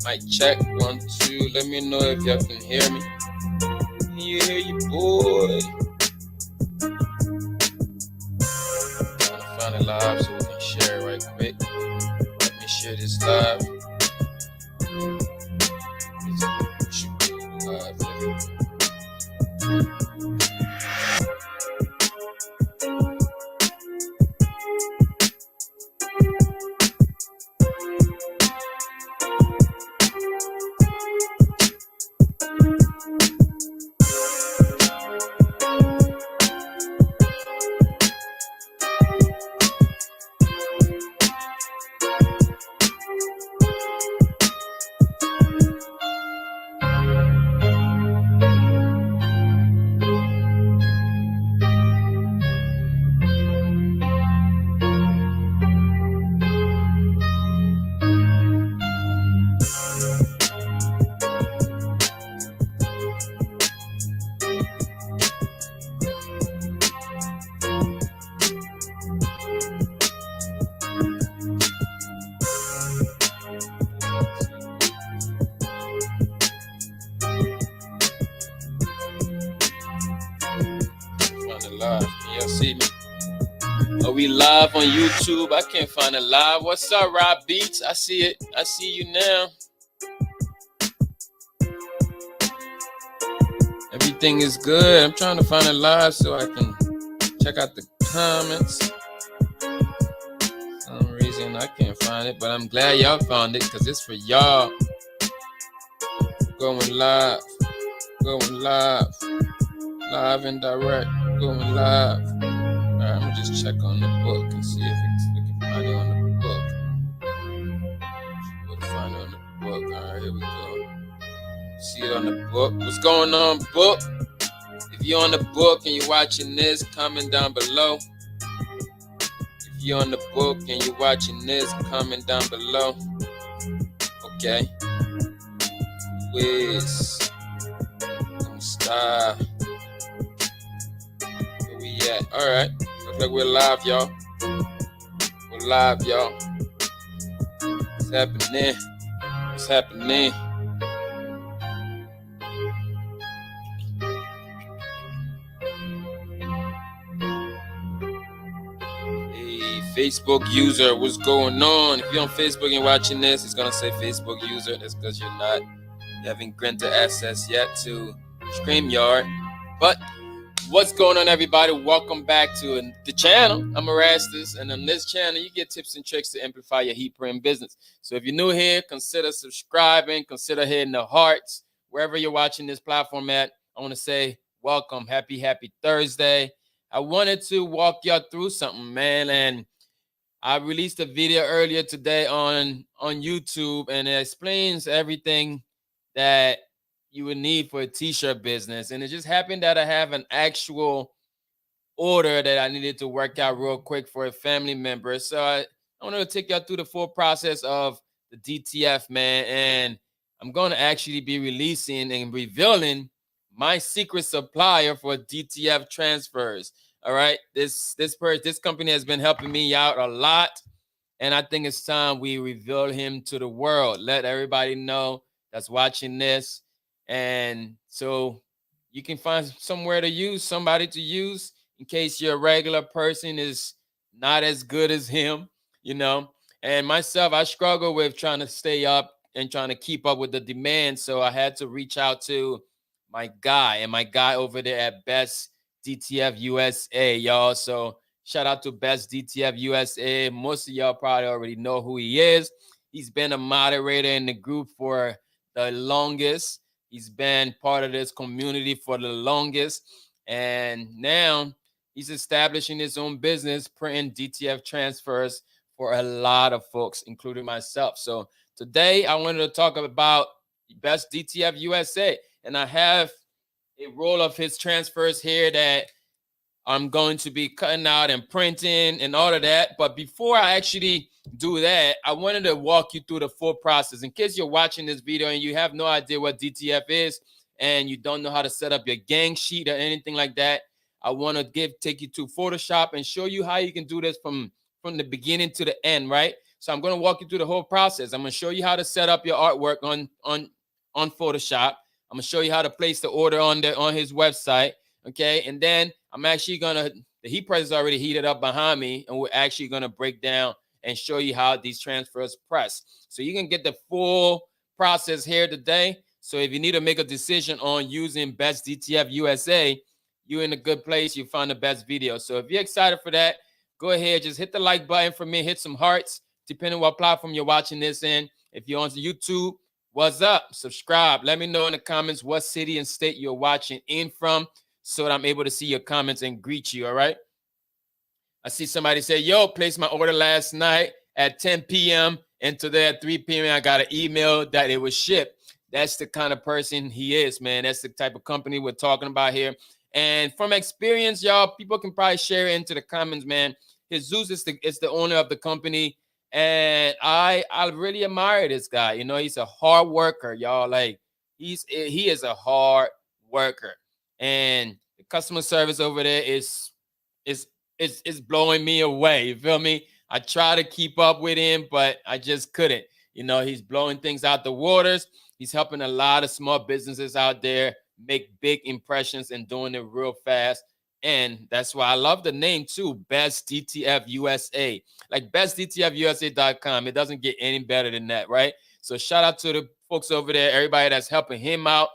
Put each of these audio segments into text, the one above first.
Mic check, 1, 2. Let me know if y'all can hear me. Can you hear you, boy? Trying to find it live so we can share it right quick. Let me share this live. It should be live. Live. Can y'all see me? Are we live on YouTube? I can't find it live. What's up, Rob Beats? I see it. I see you now. Everything is good. I'm trying to find it live so I can check out the comments. For some reason I can't find it, but I'm glad y'all found it because it's for y'all. Going live. Going live. Live and direct. Going live. All right, I'm gonna just check on the book and see if we can find it on the book. We'll find it on the book. All right, here we go. See it on the book. What's going on, book? If you're on the book and you're watching this, comment down below. If you're on the book and you're watching this, comment down below. Okay. Wiz. Style. Yeah, all right. Looks like we're live, y'all. We're live, y'all. What's happening? What's happening? Hey, Facebook user, what's going on? If you're on Facebook and watching this, it's gonna say Facebook user. That's because you haven't granted access yet to StreamYard, but what's going on, everybody? Welcome back to the channel. I'm Erastus, and on this channel, you get tips and tricks to amplify your heat print business. So if you're new here, consider subscribing, consider hitting the hearts. Wherever you're watching this platform at, I want to say welcome. Happy Thursday. I wanted to walk y'all through something, man, and I released a video earlier today on YouTube, and it explains everything that you would need for a t-shirt business. And it just happened that I have an actual order that I needed to work out real quick for a family member. So I want to take y'all through the full process of the DTF, man. And I'm going to actually be releasing and revealing my secret supplier for DTF transfers. All right. This company has been helping me out a lot. And I think it's time we reveal him to the world. Let everybody know that's watching this. And so you can find somewhere to use, somebody to use in case your regular person is not as good as him, you know. And myself, I struggle with trying to stay up and trying to keep up with the demand. So I had to reach out to my guy over there at Best DTF USA, y'all. So shout out to Best DTF USA. Most of y'all probably already know who he is. He's been a moderator in the group for the longest. He's been part of this community for the longest. And now he's establishing his own business, printing DTF transfers for a lot of folks, including myself. So today I wanted to talk about Best DTF USA. And I have a roll of his transfers here that I'm going to be cutting out and printing and all of that. But before I actually do that, I wanted to walk you through the full process. In case you're watching this video and you have no idea what DTF is and you don't know how to set up your gang sheet or anything like that, I want to take you to Photoshop and show you how you can do this from the beginning to the end, right? So I'm going to walk you through the whole process. I'm going to show you how to set up your artwork on Photoshop. I'm going to show you how to place the order on his website, okay? And then I'm actually going to, the heat press is already heated up behind me, and we're actually going to break down and show you how these transfers press. So you can get the full process here today. So if you need to make a decision on using Best DTF USA, you're in a good place. You find the best video. So if you're excited for that, go ahead, just hit the like button for me, hit some hearts, depending on what platform you're watching this in. If you're on YouTube, what's up? Subscribe. Let me know in the comments what city and state you're watching in from so that I'm able to see your comments and greet you, all right? I see somebody say, yo, placed my order last night at 10 p.m. and today at 3 p.m. I got an email that it was shipped. That's the kind of person he is, man. That's the type of company we're talking about here. And from experience, y'all, people can probably share it into the comments, man. Jesus is the owner of the company, and I really admire this guy. You know, he's a hard worker, y'all. Like he is a hard worker, and the customer service over there is blowing me away. You feel me? I try to keep up with him, but I just couldn't. You know, he's blowing things out the waters. He's helping a lot of small businesses out there make big impressions and doing it real fast. And that's why I love the name too, Best DTF USA. Like bestdtfusa.com. It doesn't get any better than that, right? So shout out to the folks over there, everybody that's helping him out.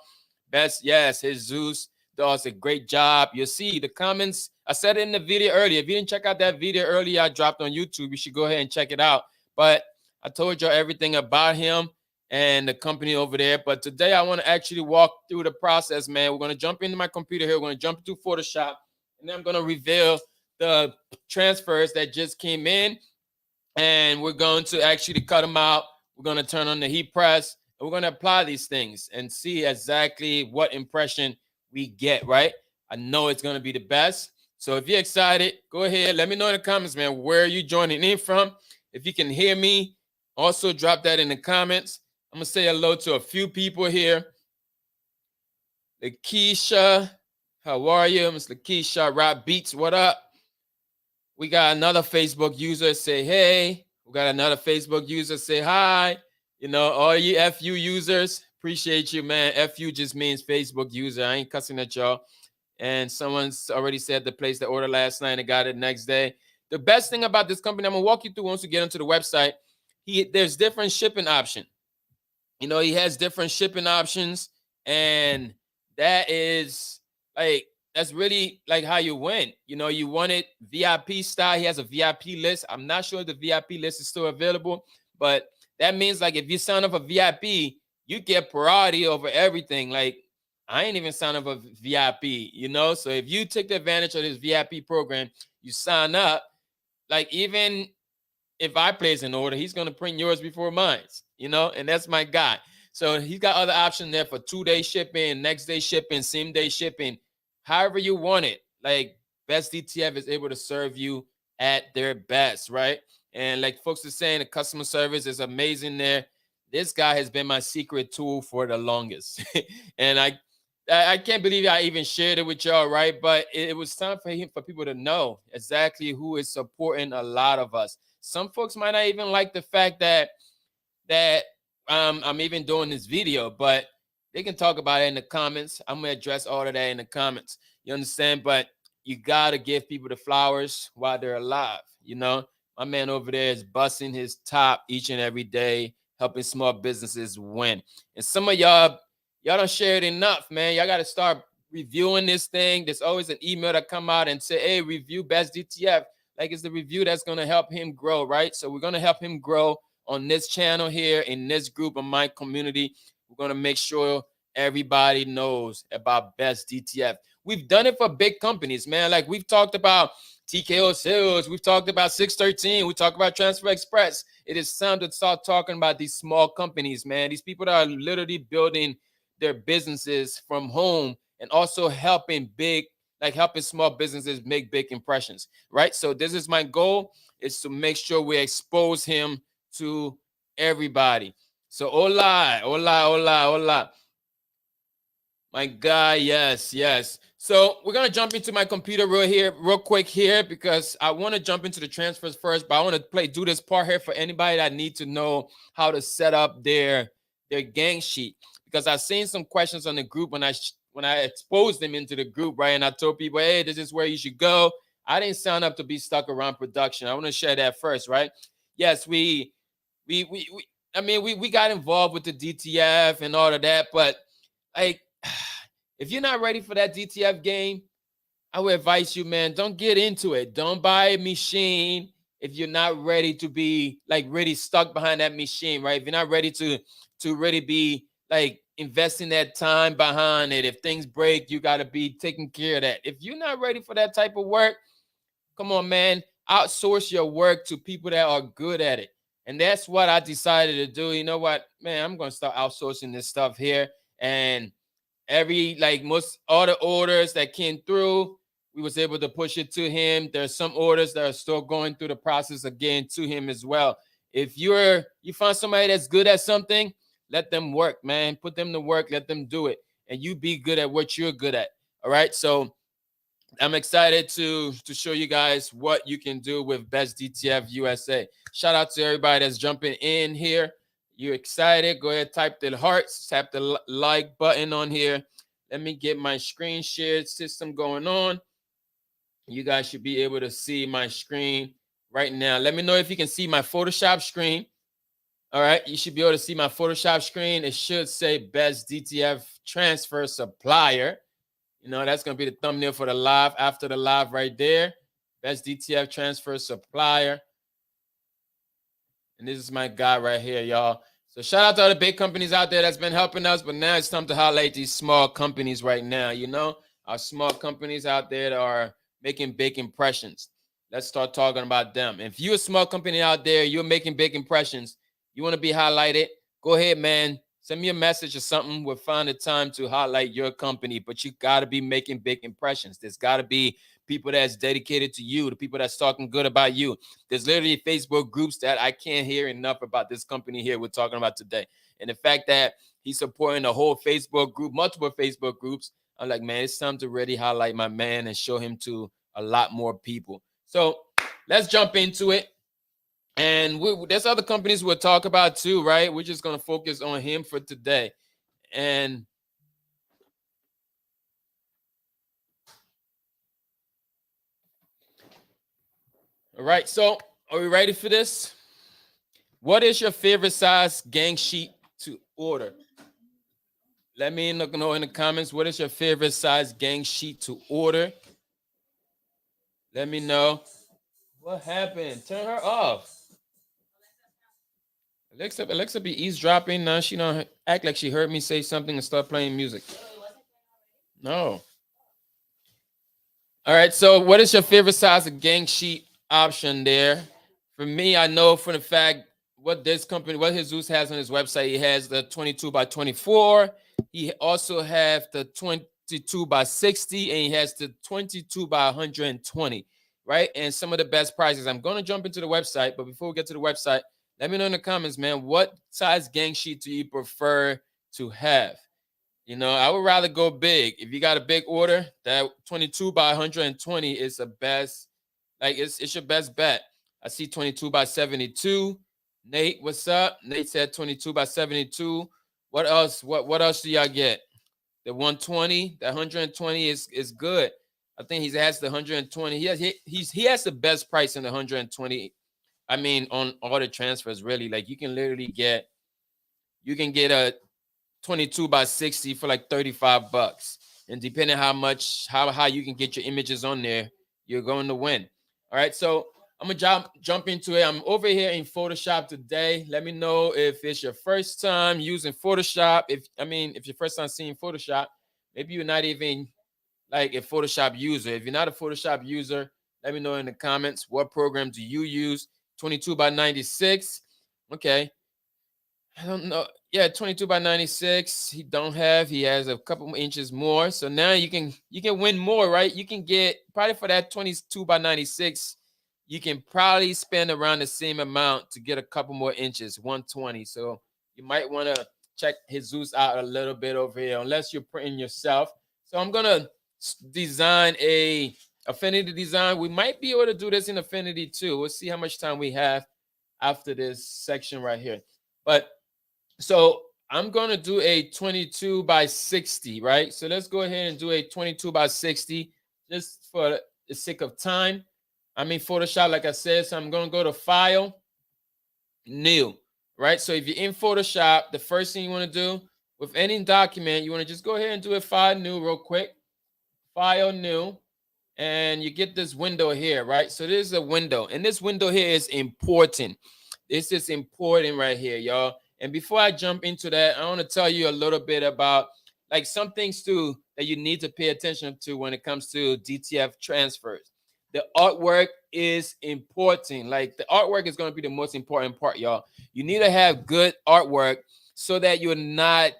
Yes, Jesus does a great job. You'll see the comments. I said it in the video earlier. If you didn't check out that video earlier I dropped on YouTube, you should go ahead and check it out. But I told y'all everything about him and the company over there. But today I want to actually walk through the process, man. We're going to jump into my computer here. We're going to jump into Photoshop, and then I'm going to reveal the transfers that just came in, and we're going to actually cut them out. We're going to turn on the heat press, and we're going to apply these things and see exactly what impression we get, right? I know it's going to be the best. So if you're excited, go ahead. Let me know in the comments, man, where are you joining in from? If you can hear me, also drop that in the comments. I'm going to say hello to a few people here. Lakeisha, how are you? Miss Lakeisha, Rap Beats, what up? We got another Facebook user say, hey. We got another Facebook user say, hi. You know, all you FU users, appreciate you, man. FU just means Facebook user. I ain't cussing at y'all. And someone's already said they placed the order last night and got it next day. The best thing about this company, I'm going to walk you through once we get onto the website. There's different shipping options. You know, he has different shipping options, and that is like, that's really like how you win. You know, you want it VIP style. He has a VIP list. I'm not sure if the VIP list is still available, but that means like if you sign up for VIP, you get priority over everything. Like I ain't even signed up for VIP, you know? So if you take the advantage of this VIP program, you sign up, like even if I place an order, he's going to print yours before mine, you know, and that's my guy. So he's got other options there for 2-day shipping, next day shipping, same day shipping, however you want it. Like Best DTF is able to serve you at their best, right? And like folks are saying, the customer service is amazing there. This guy has been my secret tool for the longest. And I can't believe I even shared it with y'all, right? But it was time for people to know exactly who is supporting a lot of us. Some folks might not even like the fact that I'm even doing this video, but they can talk about it in the comments. I'm going to address all of that in the comments. You understand? But you got to give people the flowers while they're alive. You know, my man over there is busting his top each and every day, helping small businesses win. And some of y'all don't share it enough, man. Y'all got to start reviewing this thing. There's always an email that come out and say, hey, review Best DTF. Like it's the review that's going to help him grow, right? So we're going to help him grow on this channel here, in this group of my community. We're going to make sure everybody knows about Best DTF. We've done it for big companies, man. Like we've talked about TKO sales. We've talked about 613. We talk about Transfer Express. It is time to start talking about these small companies, man. These people that are literally building their businesses from home and also helping small businesses make big impressions, right? So this is my goal, is to make sure we expose him to everybody. So hola, hola, hola, hola. My guy, yes, yes. So we're gonna jump into my computer real quick here, because I want to jump into the transfers first, but I want to do this part here for anybody that need to know how to set up their gang sheet, because I've seen some questions on the group when I exposed them into the group, right? And I told people, hey, this is where you should go. I didn't sign up to be stuck around production. I want to share that first, right? Yes, we got involved with the DTF and all of that, but like, if you're not ready for that DTF game, I would advise you, man, don't get into it. Don't buy a machine if you're not ready to be like really stuck behind that machine, right? If you're not ready to really be like investing that time behind it. If things break, you got to be taking care of that. If you're not ready for that type of work, come on, man, outsource your work to people that are good at it. And that's what I decided to do. You know what, man, I'm going to start outsourcing this stuff here. And most all the orders that came through, we was able to push it to him. There's some orders that are still going through the process again to him as well. If you find somebody that's good at something, let them work, man. Put them to work, let them do it. And you be good at what you're good at. All right. So I'm excited to show you guys what you can do with Best DTF USA. Shout out to everybody that's jumping in here. You excited? Go ahead, type the hearts, tap the like button on here. Let me get my screen shared system going on. You guys should be able to see my screen right now. Let me know if you can see my Photoshop screen. All right, you should be able to see my Photoshop screen. It should say Best DTF Transfer Supplier. You know, that's going to be the thumbnail for the live, after the live right there. Best DTF Transfer Supplier. And this is my guy right here, y'all. So shout out to all the big companies out there that's been helping us, but now it's time to highlight these small companies right now. You know, our small companies out there that are making big impressions. Let's start talking about them. If you're a small company out there, you're making big impressions, you want to be highlighted, go ahead, man. Send me a message or something. We'll find a time to highlight your company, but you got to be making big impressions. There's got to be people that's dedicated to you, the people that's talking good about you. There's literally Facebook groups that I can't hear enough about this company here we're talking about today. And the fact that he's supporting the whole Facebook group, multiple Facebook groups, I'm like, man, it's time to really highlight my man and show him to a lot more people. So let's jump into it. And there's other companies we'll talk about too, right? We're just going to focus on him for today. And all right, so are we ready for this? What is your favorite size gang sheet to order? Let me know in the comments. What is your favorite size gang sheet to order? Let me know. What happened? Turn her off. Alexa be eavesdropping. Now she don't act like she heard me say something and start playing music. No. All right, so what is your favorite size of gang sheet option there? For me, I know for the fact what Jesus has on his website, he has the 22 by 24. He also has the 22 by 60, and he has the 22 by 120, right? And some of the best prices. I'm going to jump into the website, but before we get to the website, let me know in the comments, man, what size gang sheet do you prefer to have? You know, I would rather go big. If you got a big order, that 22 by 120 is the best. Like, it's your best bet. I see 22 by 72. Nate, what's up? Nate said 22 by 72. What else? What else do y'all get? The 120, the 120 is good. I think he has the 120. He has the best price in the 120. I mean, on all the transfers, really. Like, you can get a 22 by 60 for like $35. And depending how you can get your images on there, you're going to win. All right, so I'm gonna jump into it. I'm over here in Photoshop today. Let me know if it's your first time using Photoshop. If your first time seeing Photoshop, maybe you're not even like a Photoshop user. If you're not a Photoshop user, Let me know in the comments, what program do you use? 22 by 96. Okay. I don't know. Yeah, 22 by 96. He has a couple inches more. So now you can win more, right? You can get probably for that 22 by 96, you can probably spend around the same amount to get a couple more inches, 120. So you might want to check Jesus out a little bit over here, unless you're printing yourself. So I'm gonna design a affinity design. We might be able to do this in affinity too. We'll see how much time we have after this section right here. But so I'm going to do a 22 by 60, right? So let's go ahead and do a 22 by 60 just for the sake of time. I'm in Photoshop, like I said, so I'm going to go to File, New, right? So if you're in Photoshop, the first thing you want to do with any document, you want to just go ahead and do a File, New real quick. File, New. And you get this window here, right? So this is a window, and this window here is important. This is important right here, y'all. And before I jump into that, I want to tell you a little bit about like some things too that you need to pay attention to when it comes to DTF transfers. The artwork is important. Like the artwork is going to be the most important part, y'all. You need to have good artwork so that you're not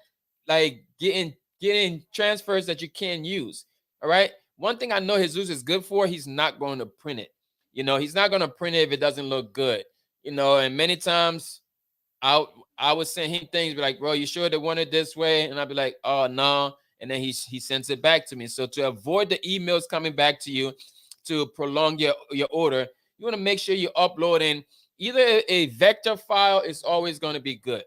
like getting transfers that you can't use. All right. One thing I know Jesus is good for, he's not going to print it. You know, he's not going to print it if it doesn't look good. You know, and many times I would send him things, be like, bro, you sure they want it this way? And I'd be like, oh, no. And then he sends it back to me. So to avoid the emails coming back to you to prolong your order, you want to make sure you're uploading either a vector file is always going to be good,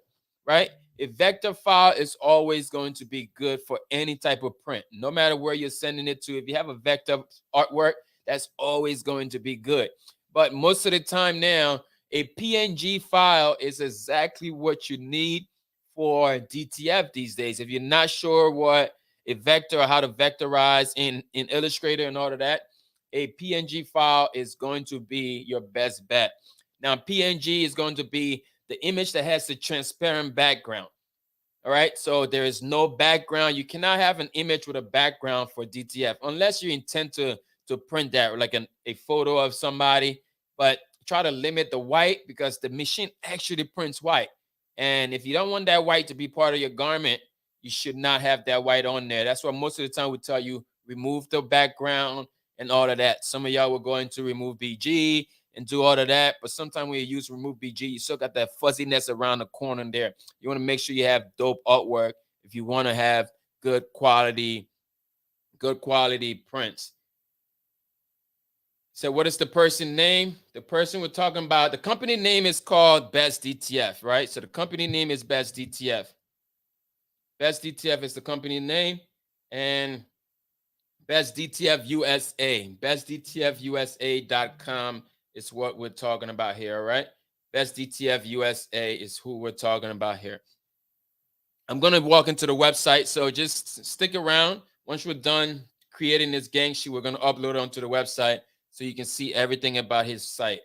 right? A vector file is always going to be good for any type of print, no matter where you're sending it to. If you have a vector artwork, that's always going to be good. But most of the time now, a PNG file is exactly what you need for DTF these days. If you're not sure what a vector or how to vectorize in Illustrator and all of that, a PNG file is going to be your best bet. Now, PNG is going to be the image that has the transparent background. All right, so there is no background. You cannot have an image with a background for DTF unless you intend to print that, like a photo of somebody. But try to limit the white because the machine actually prints white. And if you don't want that white to be part of your garment, you should not have that white on there. That's why most of the time we tell you remove the background and all of that. Some of y'all were going to remove BG and do all of that, but sometimes when you use remove BG, you still got that fuzziness around the corner there. You want to make sure you have dope artwork if you want to have good quality prints. So what is the person name? The person we're talking about, the company name is called Best DTF, right? So the company name is Best DTF. Best DTF is the company name, and Best DTF USA. BestDTFUSA.com is what we're talking about here, all right? Best DTF USA is who we're talking about here. I'm going to walk into the website, so just stick around. Once we're done creating this gang sheet, we're going to upload it onto the website so you can see everything about his site.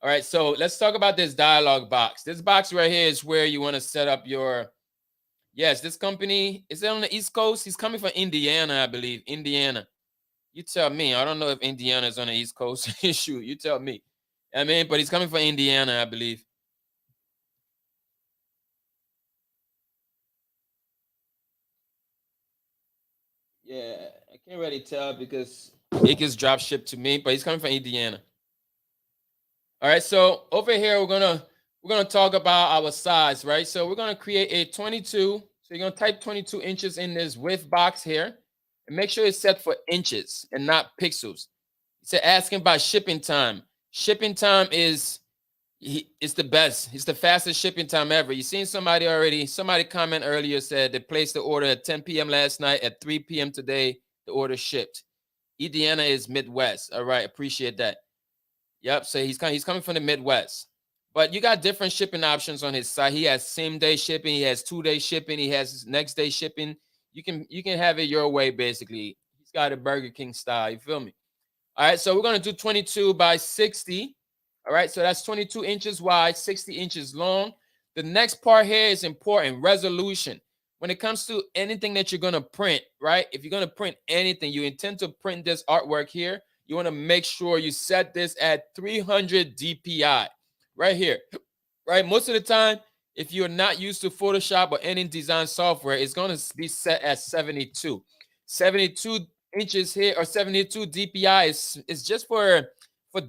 All right, so let's talk about this dialog box. This box right here is where you want to set up your, yes, this company, is it on the East Coast? He's coming from Indiana, I believe, Indiana. You tell me. I don't know if Indiana is on the East Coast. Shoot, you tell me. I mean, but he's coming from Indiana, I believe. Yeah, I can't really tell because it gets drop shipped to me, but he's coming from Indiana. All right, so over here we're gonna talk about our size, right? So we're gonna create a 22. So you're gonna type 22 inches in this width box here, and make sure it's set for inches and not pixels. So asking about shipping time. Shipping time is it's the best. It's the fastest shipping time ever. You seen somebody already? Somebody comment earlier said they placed the order at 10 p.m. last night. At 3 p.m. today, the order shipped. Indiana is Midwest. All right, appreciate that. Yep. So he's coming from the Midwest, but you got different shipping options on his site. He has same day shipping. He has 2-day shipping. He has next day shipping. You can have it your way basically. He's got a Burger King style. You feel me? All right. So we're gonna do 22 by 60. All right. So that's 22 inches wide, 60 inches long. The next part here is important. Resolution. When it comes to anything that you're gonna print, right? If you're gonna print anything, you intend to print this artwork here, you want to make sure you set this at 300 DPI right here, right? Most of the time, if you're not used to Photoshop or any design software, it's going to be set at 72. 72 inches here, or 72 DPI is just for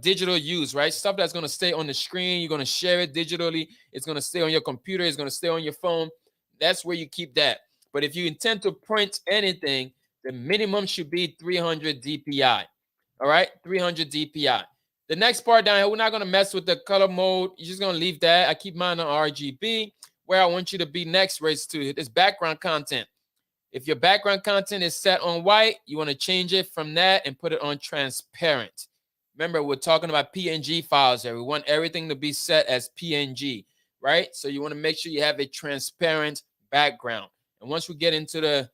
digital use, right? Stuff that's going to stay on the screen. You're going to share it digitally. It's going to stay on your computer. It's going to stay on your phone. That's where you keep that. But if you intend to print anything, the minimum should be 300 DPI. All right, 300 DPI. The next part down here, we're not going to mess with the color mode. You're just going to leave that. I keep mine on RGB. Where I want you to be next, race to this background content. If your background content is set on white, you want to change it from that and put it on transparent. Remember, we're talking about PNG files here. We want everything to be set as PNG, right? So you want to make sure you have a transparent background. And once we get into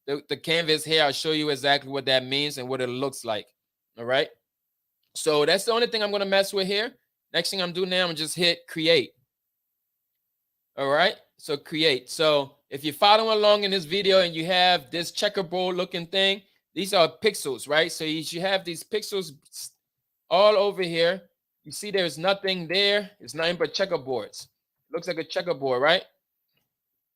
the canvas here, I'll show you exactly what that means and what it looks like. All right. So that's the only thing I'm going to mess with here. Next thing I'm doing now, I'm just hit create. All right. So create. So if you're following along in this video and you have this checkerboard looking thing, these are pixels, right? So you should have these pixels all over here. You see there's nothing there. It's nothing but checkerboards. Looks like a checkerboard, right?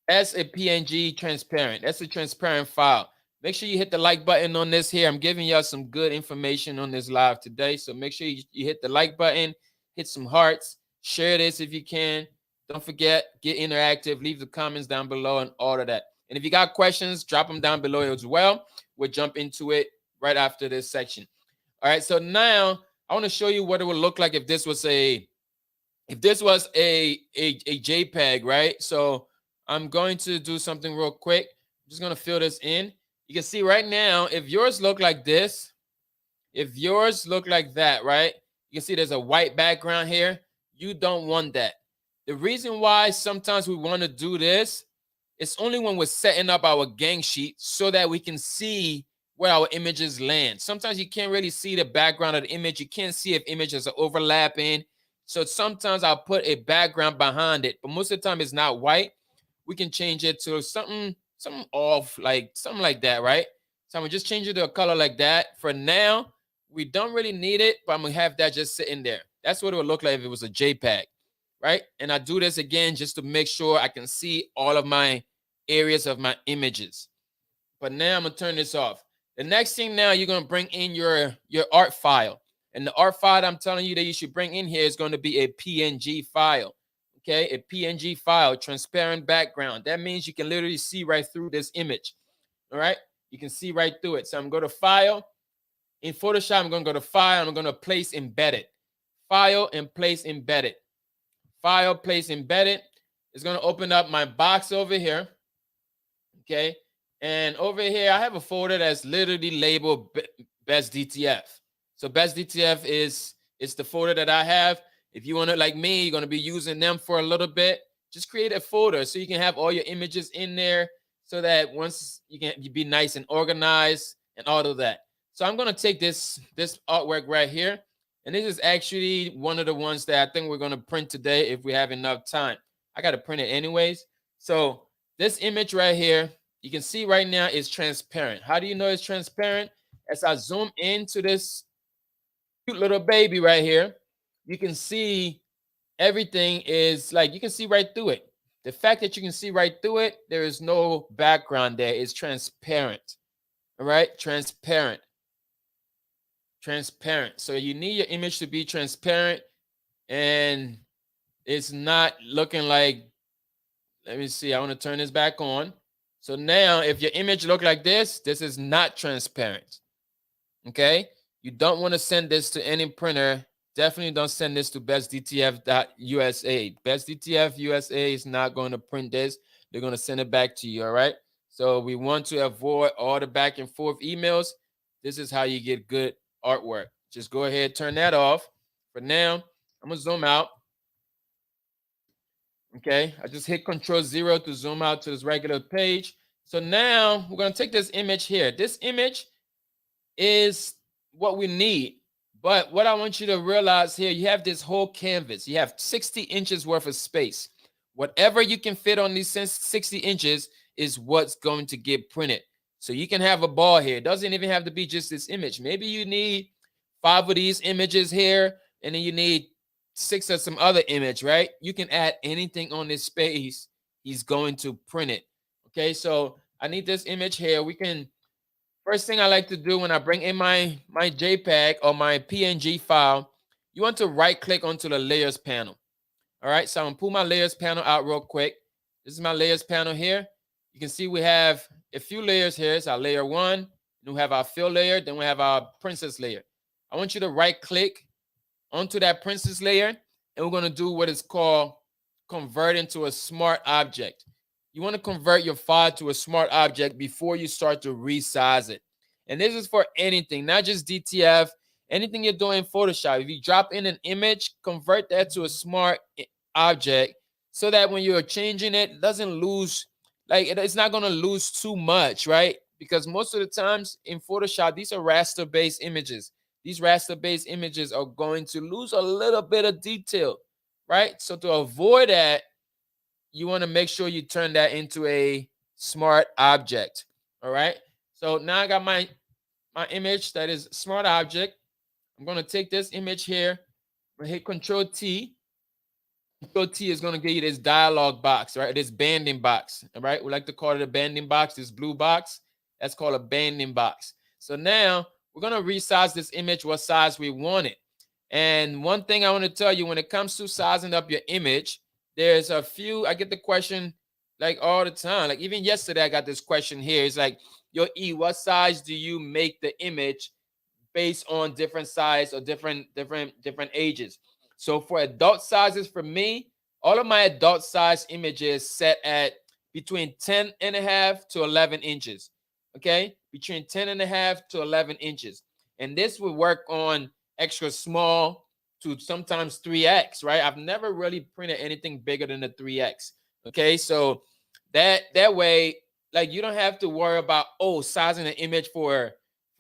That's a PNG transparent. That's a transparent file. Make sure you hit the like button on this here. I'm giving y'all some good information on this live today. So make sure you hit the like button, hit some hearts, share this if you can. Don't forget, get interactive, leave the comments down below and all of that. And if you got questions, drop them down below as well. We'll jump into it right after this section. All right, so now I want to show you what it would look like if this was a JPEG, right? So I'm going to do something real quick. I'm just going to fill this in. You can see right now, if yours look like this, if yours look like that, right? You can see there's a white background here. You don't want that. The reason why sometimes we want to do this, it's only when we're setting up our gang sheet so that we can see where our images land. Sometimes you can't really see the background of the image. You can't see if images are overlapping. So sometimes I'll put a background behind it, but most of the time it's not white. We can change it to something off, like something like that, right? So I'm gonna just change it to a color like that. For now, we don't really need it, but I'm gonna have that just sitting there. That's what it would look like if it was a JPEG, right? And I do this again just to make sure I can see all of my areas of my images. But now I'm gonna turn this off. The next thing now, you're gonna bring in your art file. And the art file I'm telling you that you should bring in here is going to be a PNG file. Okay, a PNG file, transparent background. That means you can literally see right through this image. All right, you can see right through it. So I'm going to File. In Photoshop, I'm going to go to File. I'm going to Place Embedded. File and Place Embedded. File, Place Embedded. It's going to open up my box over here. Okay, and over here, I have a folder that's literally labeled Best DTF. So Best DTF is the folder that I have. If you want to, like me, you're going to be using them for a little bit. Just create a folder so you can have all your images in there so that once you be nice and organized and all of that. So I'm going to take this artwork right here. And this is actually one of the ones that I think we're going to print today if we have enough time. I got to print it anyways. So this image right here, you can see right now is transparent. How do you know it's transparent? As I zoom into this cute little baby right here, you can see everything is like, you can see right through it. The fact that you can see right through it, there is no background there. It's transparent. All right, transparent. Transparent. So you need your image to be transparent, and it's not looking like, let me see, I want to turn this back on. So now if your image look like this is not transparent. Okay, you don't want to send this to any printer. Definitely don't send this to bestdtf.usa. Bestdtf USA is not going to print this. They're going to send it back to you. All right, so we want to avoid all the back and forth emails. This is how you get good artwork. Just go ahead, turn that off. For now, I'm gonna zoom out. Okay, I just hit Control-0 to zoom out to this regular page. So now we're gonna take this image here. This image is what we need. But what I want you to realize here, you have this whole canvas. You have 60 inches worth of space. Whatever you can fit on these 60 inches is what's going to get printed. So you can have a ball here. It doesn't even have to be just this image. Maybe you need 5 of these images here, and then you need 6 of some other image, right? You can add anything on this space. He's going to print it. Okay, so I need this image here. We can, first thing I like to do when I bring in my JPEG or my PNG file, you want to right click onto the layers panel. All right, so I'm gonna pull my layers panel out real quick. This is my layers panel here. You can see we have a few layers here. It's our layer 1, then we have our fill layer, then we have our princess layer. I want you to right click onto that princess layer, and we're gonna do what is called convert into a smart object. You want to convert your file to a smart object before you start to resize it. And this is for anything, not just DTF, anything you're doing in Photoshop. If you drop in an image, convert that to a smart object so that when you're changing it, it doesn't lose, like it's not going to lose too much, right? Because most of the times in Photoshop, these are raster-based images. These raster-based images are going to lose a little bit of detail, right? So to avoid that, you want to make sure you turn that into a smart object. All right. So now I got my image that is smart object. I'm going to take this image here. I'm going to hit Control T. Control T is going to give you this dialog box, right? This banding box. All right. We like to call it a banding box. This blue box, that's called a banding box. So now we're going to resize this image what size we want it. And one thing I want to tell you, when it comes to sizing up your image, there's a few, I get the question like all the time. Like even yesterday, I got this question here. It's like, yo, E, what size do you make the image based on different size or different ages? So for adult sizes, for me, all of my adult size images set at between 10.5 to 11 inches. Okay, between 10.5 to 11 inches. And this would work on extra small to sometimes 3X, right? I've never really printed anything bigger than a 3X. Okay, so that way, like you don't have to worry about sizing an image for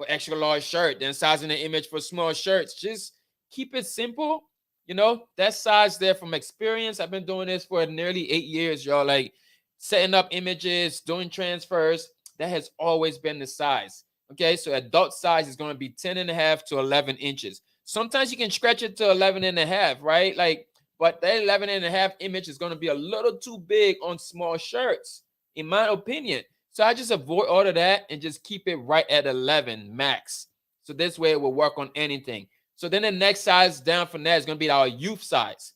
extra large shirt, then sizing an image for small shirts. Just keep it simple. You know, that size there from experience. I've been doing this for nearly 8 years, y'all. Like setting up images, doing transfers. That has always been the size. Okay, so adult size is going to be 10.5 to 11 inches. Sometimes you can stretch it to 11.5, right? Like, but that 11.5 image is going to be a little too big on small shirts, in my opinion. So I just avoid all of that and just keep it right at 11 max. So this way it will work on anything. So then the next size down from that is going to be our youth size.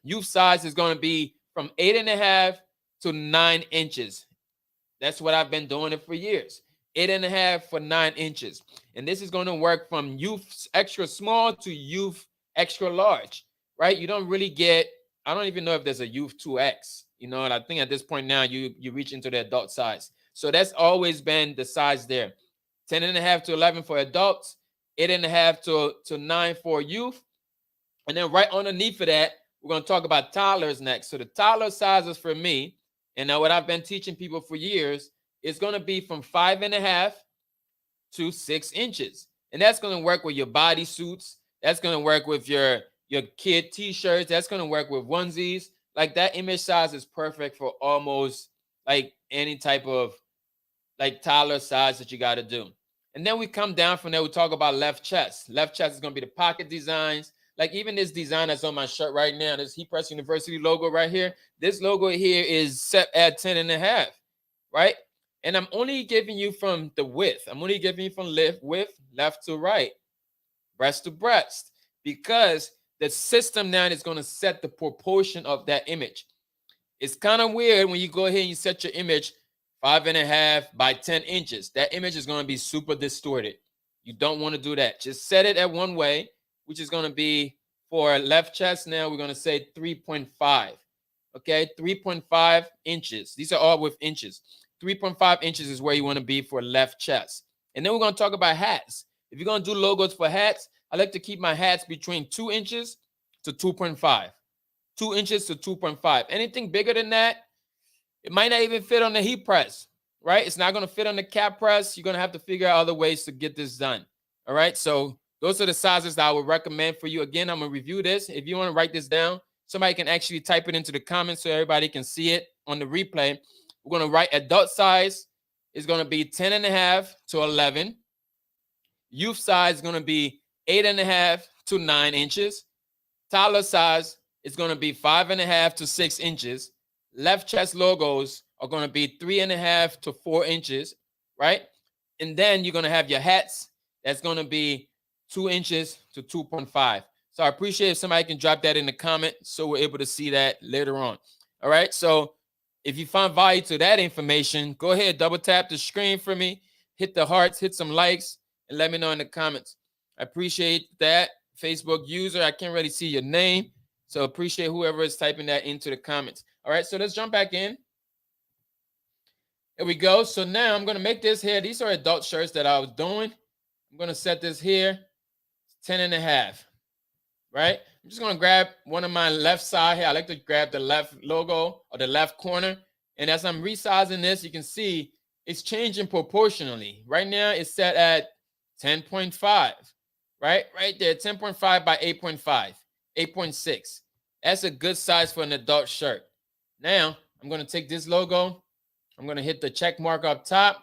Youth size is going to be from 8.5 to 9 inches. That's what I've been doing it for years. 8.5 for 9 inches. And this is going to work from youth extra small to youth extra large, right? You don't really get, I don't even know if there's a youth 2X, you know, and I think at this point now you reach into the adult size. So that's always been the size there. 10.5 to 11 for adults, 8.5 to 9 for youth. And then right underneath of that, we're going to talk about toddlers next. So the toddler sizes for me, and now what I've been teaching people for years, is going to be from 5.5 to 6 inches. And that's going to work with your bodysuits. That's going to work with your kid t-shirts. That's going to work with onesies. Like that image size is perfect for almost like any type of like toddler size that you got to do. And then we come down from there, we talk about left chest. Left chest is going to be the pocket designs. Like even this design that's on my shirt right now, this Heat Press University logo right here. This logo here is set at 10.5, right? And I'm only giving you from the width. I'm only giving you from width, left to right, breast to breast, because the system now is going to set the proportion of that image. It's kind of weird when you go ahead and you set your image 5.5 by 10 inches. That image is going to be super distorted. You don't want to do that. Just set it at one way, which is going to be for left chest. Now we're going to say 3.5. Okay, 3.5 inches. These are all with inches. 3.5 inches is where you want to be for left chest. And then we're going to talk about hats. If you're going to do logos for hats, I like to keep my hats between 2 inches to 2.5. 2 inches to 2.5. Anything bigger than that, it might not even fit on the heat press, right? It's not going to fit on the cap press. You're going to have to figure out other ways to get this done. All right, so those are the sizes that I would recommend for you. Again, I'm going to review this. If you want to write this down, somebody can actually type it into the comments so everybody can see it on the replay. We're going to write adult size is going to be 10.5 to 11. Youth size is going to be 8.5 to 9 inches. Toddler size is going to be 5.5 to 6 inches. Left chest logos are going to be 3.5 to 4 inches, right? And then you're going to have your hats. That's going to be 2 inches to 2.5. So I appreciate if somebody can drop that in the comment so we're able to see that later on. All right. So if you find value to that information, go ahead, double tap the screen for me, hit the hearts, hit some likes, and let me know in the comments. I appreciate that. Facebook user, I can't really see your name, so appreciate whoever is typing that into the comments. All right, so let's jump back in. Here we go. So now I'm going to make this here. These are adult shirts that I was doing. I'm going to set this here 10.5, right? I'm just going to grab one of my left side here. I like to grab the left logo or the left corner. And as I'm resizing this, you can see it's changing proportionally. Right now, it's set at 10.5, right? Right there, 10.5 by 8.5, 8.6. That's a good size for an adult shirt. Now, I'm going to take this logo. I'm going to hit the check mark up top.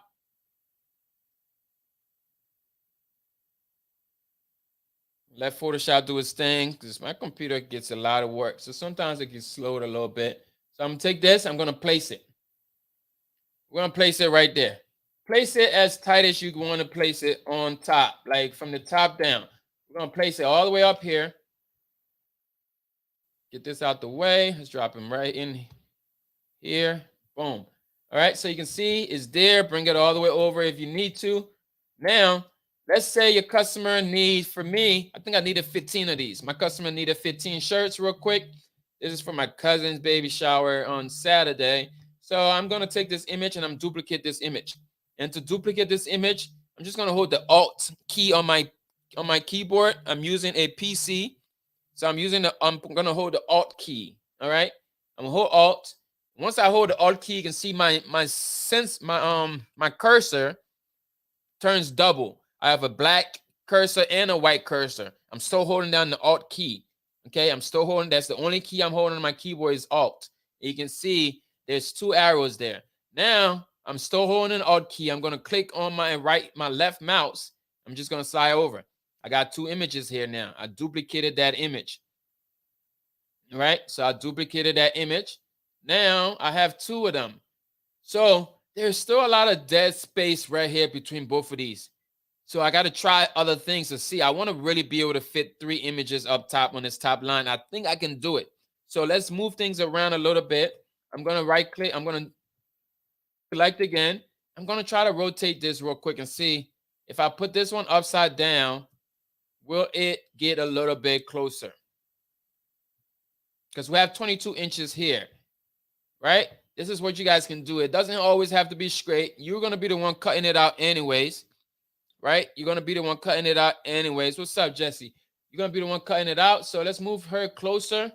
Let Photoshop do its thing because my computer gets a lot of work. So sometimes it gets slowed a little bit. So I'm going to take this. I'm going to place it. We're going to place it right there. Place it as tight as you want to place it on top, like from the top down. We're going to place it all the way up here. Get this out the way. Let's drop him right in here. Boom. All right, so you can see it's there. Bring it all the way over if you need to. Now, let's say your customer needs, for me, I think I needed 15 of these. My customer needed 15 shirts real quick. This is for my cousin's baby shower on Saturday. So I'm going to take this image and I'm duplicate this image. And to duplicate this image, I'm just going to hold the Alt key on my keyboard. I'm using a PC. So I'm going to hold the Alt key. All right. I'm going to hold Alt. Once I hold the Alt key, you can see my cursor turns double. I have a black cursor and a white cursor. I'm still holding down the Alt key. Okay, I'm still holding. That's the only key I'm holding on my keyboard is Alt. You can see there's 2 arrows there. Now I'm still holding an Alt key. I'm going to click on my left mouse. I'm just going to slide over. I got 2 images here now. I duplicated that image. All right, so I duplicated that image. Now I have 2 of them. So there's still a lot of dead space right here between both of these. So I got to try other things to see. I want to really be able to fit 3 images up top on this top line. I think I can do it. So let's move things around a little bit. I'm going to right click. I'm going to select again. I'm going to try to rotate this real quick and see if I put this one upside down, will it get a little bit closer? Because we have 22 inches here, right? This is what you guys can do. It doesn't always have to be straight. You're going to be the one cutting it out anyways, right? You're going to be the one cutting it out anyways. What's up, Jesse? You're going to be the one cutting it out. So let's move her closer,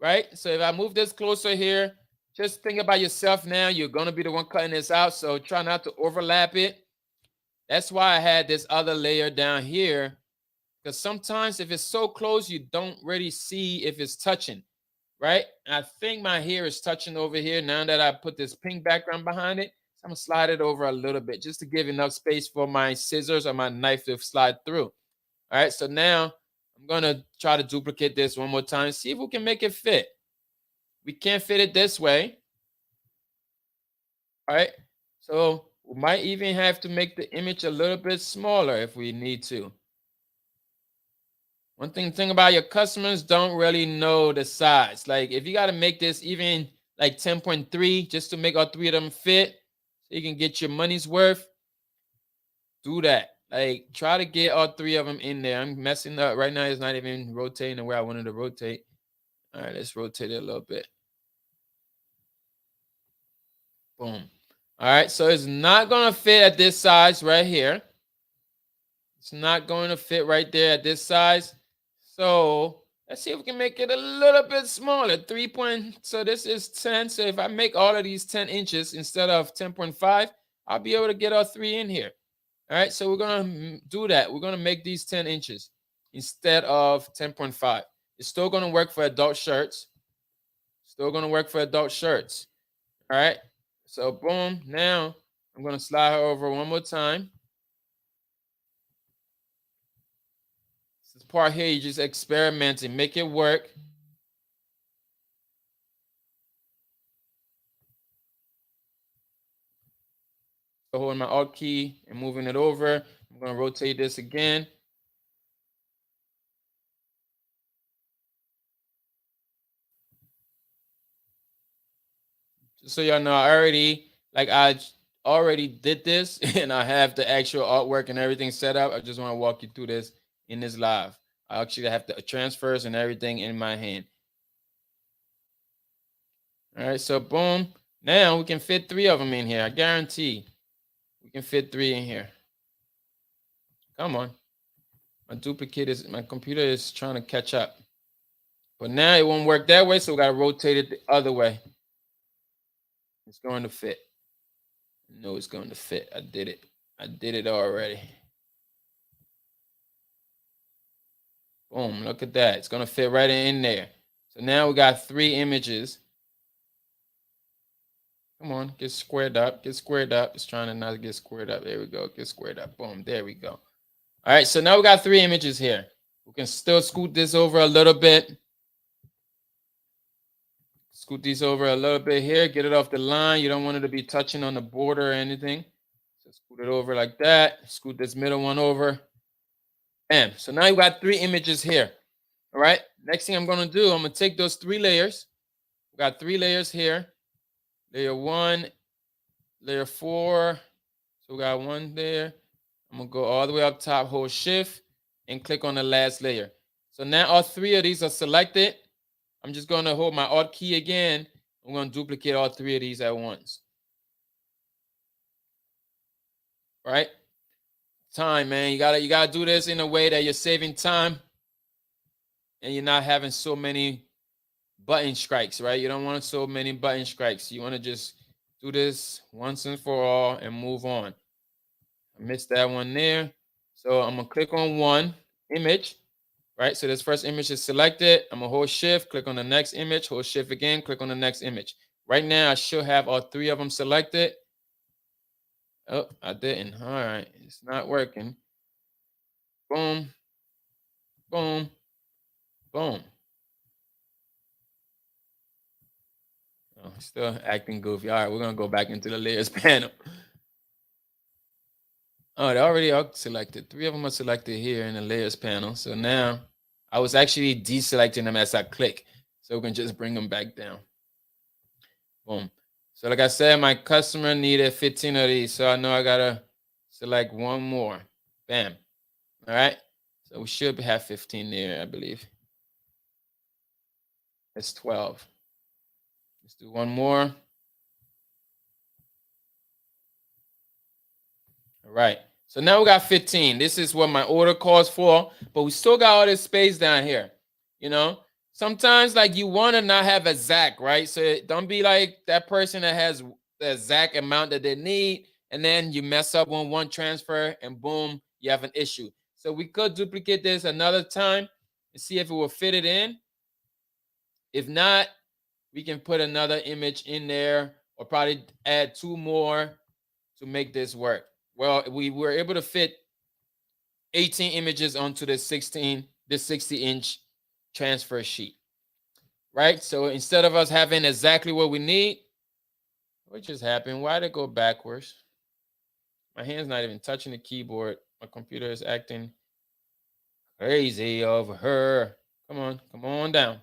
right? So if I move this closer here, just think about yourself now. You're going to be the one cutting this out. So try not to overlap it. That's why I had this other layer down here. Because sometimes if it's so close, you don't really see if it's touching, right? And I think my hair is touching over here now that I put this pink background behind it. So I'm going to slide it over a little bit just to give enough space for my scissors or my knife to slide through. All right, so now I'm going to try to duplicate this one more time. See if we can make it fit. We can't fit it this way. All right, so we might even have to make the image a little bit smaller if we need to. One thing about your customers don't really know the size. Like if you got to make this even like 10.3 just to make all 3 of them fit so you can get your money's worth, do that. Like try to get all 3 of them in there. I'm messing up right now. It's not even rotating the way I wanted to rotate. All right, let's rotate it a little bit. Boom. All right, so it's not going to fit at this size right here. It's not going to fit right there at this size. So let's see if we can make it a little bit smaller. 3 point. So this is 10. So if I make all of these 10 inches instead of 10.5, I'll be able to get all 3 in here. All right. So we're going to do that. We're going to make these 10 inches instead of 10.5. It's still going to work for adult shirts. Still going to work for adult shirts. All right. So boom. Now I'm going to slide her over one more time. This part here, you just experiment and make it work. So holding my Alt key and moving it over. I'm going to rotate this again. Just so y'all know, I already did this and I have the actual artwork and everything set up. I just want to walk you through this in this live. I actually have the transfers and everything in my hand. All right, so boom. Now we can fit 3 of them in here. I guarantee we can fit 3 in here. Come on. My computer is trying to catch up. But now it won't work that way, so we got to rotate it the other way. It's going to fit. No, it's going to fit. I did it. I did it already. Boom, look at that. It's going to fit right in there. So now we got 3 images. Come on, get squared up. Get squared up. It's trying to not get squared up. There we go. Get squared up. Boom, there we go. All right, so now we got 3 images here. We can still scoot this over a little bit. Scoot these over a little bit here. Get it off the line. You don't want it to be touching on the border or anything. So scoot it over like that. Scoot this middle one over. Bam. So now you got 3 images here. All right. Next thing I'm going to do, I'm going to take those 3 layers. We got 3 layers here. Layer 1, layer 4. So we got 1 there. I'm going to go all the way up top, hold shift, and click on the last layer. So now all 3 of these are selected. I'm just going to hold my Alt key again. I'm going to duplicate all 3 of these at once. All right? Time, man. You gotta do this in a way that you're saving time and you're not having so many button strikes, right? You don't want so many button strikes. You want to just do this once and for all and move on. I missed that one there. So I'm going to click on one image, right? So this first image is selected. I'm going to hold shift, click on the next image, hold shift again, click on the next image. Right now, I should have all 3 of them selected. Oh, I didn't. All right. It's not working. Boom. Boom. Boom. Oh, still acting goofy. All right, we're going to go back into the layers panel. Oh, they already are selected. 3 of them are selected here in the layers panel. So now I was actually deselecting them as I click. So we can just bring them back down. Boom. So like I said, my customer needed 15 of these. So I know I got to select 1 more. Bam. All right. So we should have 15 there, I believe. It's 12. Let's do 1 more. All right. So now we got 15. This is what my order calls for, but we still got all this space down here. You know, sometimes like you want to not have exact, right? So don't be like that person that has the exact amount that they need, and then you mess up on one transfer and boom, you have an issue. So we could duplicate this another time and see if it will fit it in. If not, we can put another image in there or probably add 2 more to make this work. Well, we were able to fit 18 images onto this 60-inch transfer sheet, right? So instead of us having exactly what we need, what just happened? Why did it go backwards? My hand's not even touching the keyboard. My computer is acting crazy over here. Come on down.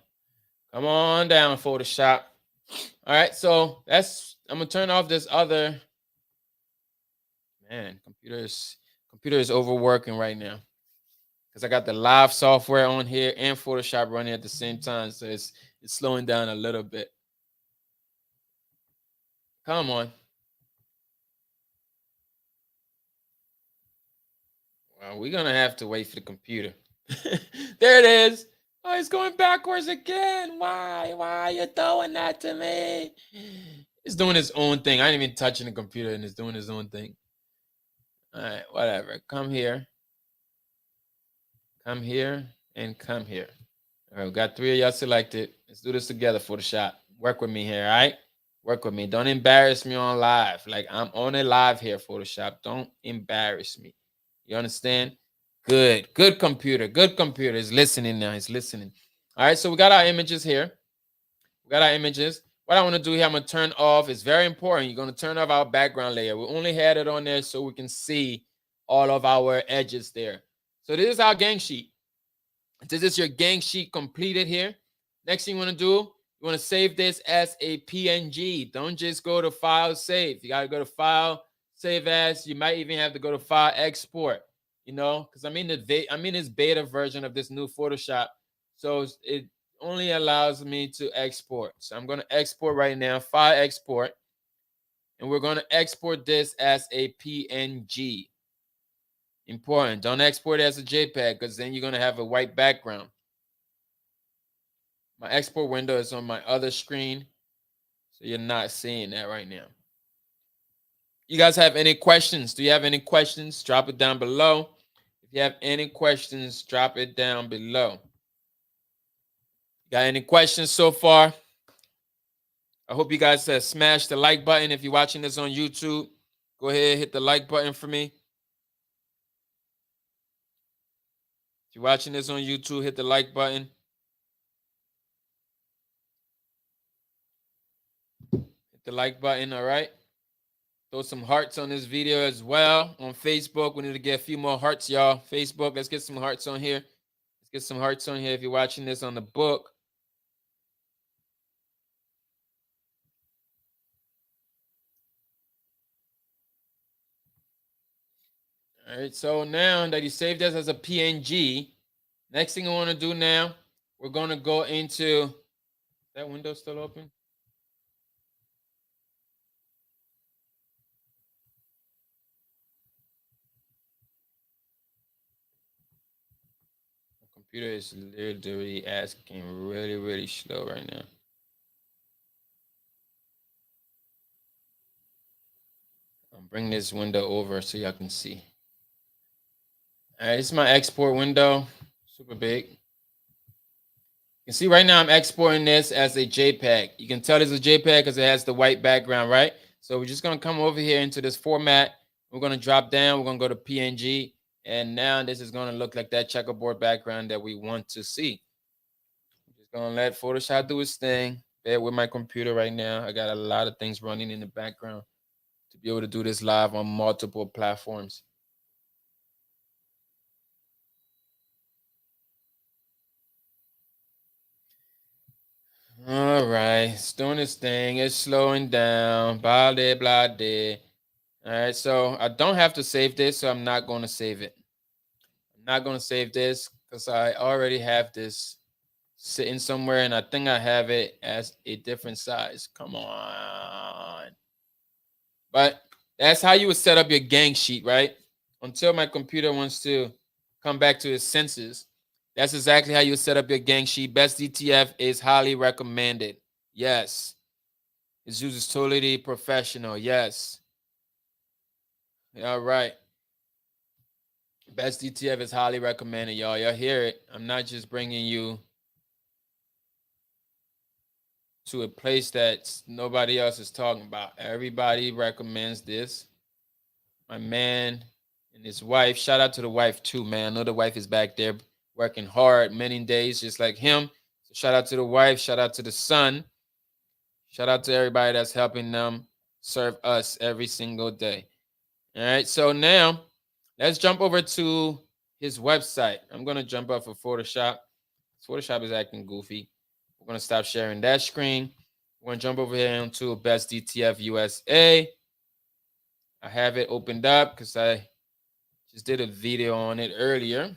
Come on down, Photoshop. All right, so I'm gonna turn off this other. Man, computer is overworking right now because I got the live software on here and Photoshop running at the same time, so it's slowing down a little bit. Come on. Well, we're gonna have to wait for the computer. There it is. Oh, it's going backwards again. Why are you doing that to me? It's doing its own thing. I ain't even touching the computer and it's doing its own thing. All right, whatever. Come here. Come here and come here. All right, we got 3 of y'all selected. Let's do this together, Photoshop. Work with me here, all right? Work with me. Don't embarrass me on live. Like I'm on a live here, Photoshop. Don't embarrass me. You understand? Good. Good computer. Good computer. It's listening now. It's listening. All right. So we got our images here. We got our images. What I want to do here, I'm going to turn off. It's very important. You're going to turn off our background layer. We only had it on there so we can see all of our edges there. So this is our gang sheet. This is your gang sheet completed here. Next thing you want to do, you want to save this as a PNG. Don't just go to File, Save. You got to go to File, Save As. You might even have to go to File, Export. You know, because I'm in this beta version of this new Photoshop, so it only allows me to export. So I'm going to export right now. File, Export, and we're going to export this as a PNG. Important. Don't export it as a JPEG because then you're going to have a white background. My export window is on my other screen, so you're not seeing that right now. You guys have any questions? Do you have any questions? Drop it down below. If you have any questions, drop it down below. Got any questions so far? I hope you guys have smashed the like button. If you're watching this on YouTube, go ahead, hit the like button for me. If you're watching this on YouTube, hit the like button. Hit the like button, all right? Throw some hearts on this video as well. On Facebook, we need to get a few more hearts, y'all. Facebook, let's get some hearts on here. Let's get some hearts on here if you're watching this on the book. All right, so now that you saved this as a PNG, next thing I want to do now, we're going to go into, that window still open? My computer is literally asking really slow right now. I'll bring this window over so y'all can see. All right, this is my export window, super big. You can see right now I'm exporting this as a JPEG. You can tell this is a JPEG because it has the white background, right? So we're just going to come over here into this format. We're going to drop down. We're going to go to PNG. And now this is going to look like that checkerboard background that we want to see. I'm just going to let Photoshop do its thing. Bear with my computer right now. I got a lot of things running in the background to be able to do this live on multiple platforms. All right, it's doing its thing. It's slowing down. Blah, blah, blah, blah. All right, so I don't have to save this, so I'm not going to save it. I'm not going to save this because I already have this sitting somewhere, and I think I have it as a different size. Come on. But that's how you would set up your gang sheet, right? Until my computer wants to come back to its senses. That's exactly how you set up your gang sheet. Best DTF is highly recommended. Yes. Its use is totally professional. Yes. All right. Best DTF is highly recommended, y'all. Y'all hear it. I'm not just bringing you to a place that nobody else is talking about. Everybody recommends this. My man and his wife. Shout out to the wife too, man. I know the wife is back there working hard many days just like him. So shout out to the wife. Shout out to the son. Shout out to everybody that's helping them serve us every single day. All right, so now let's jump over to his website. I'm going to jump up for Photoshop. Photoshop is acting goofy. We're going to stop sharing that screen. We're going to jump over here into Best DTF USA. I have it opened up because I just did a video on it earlier.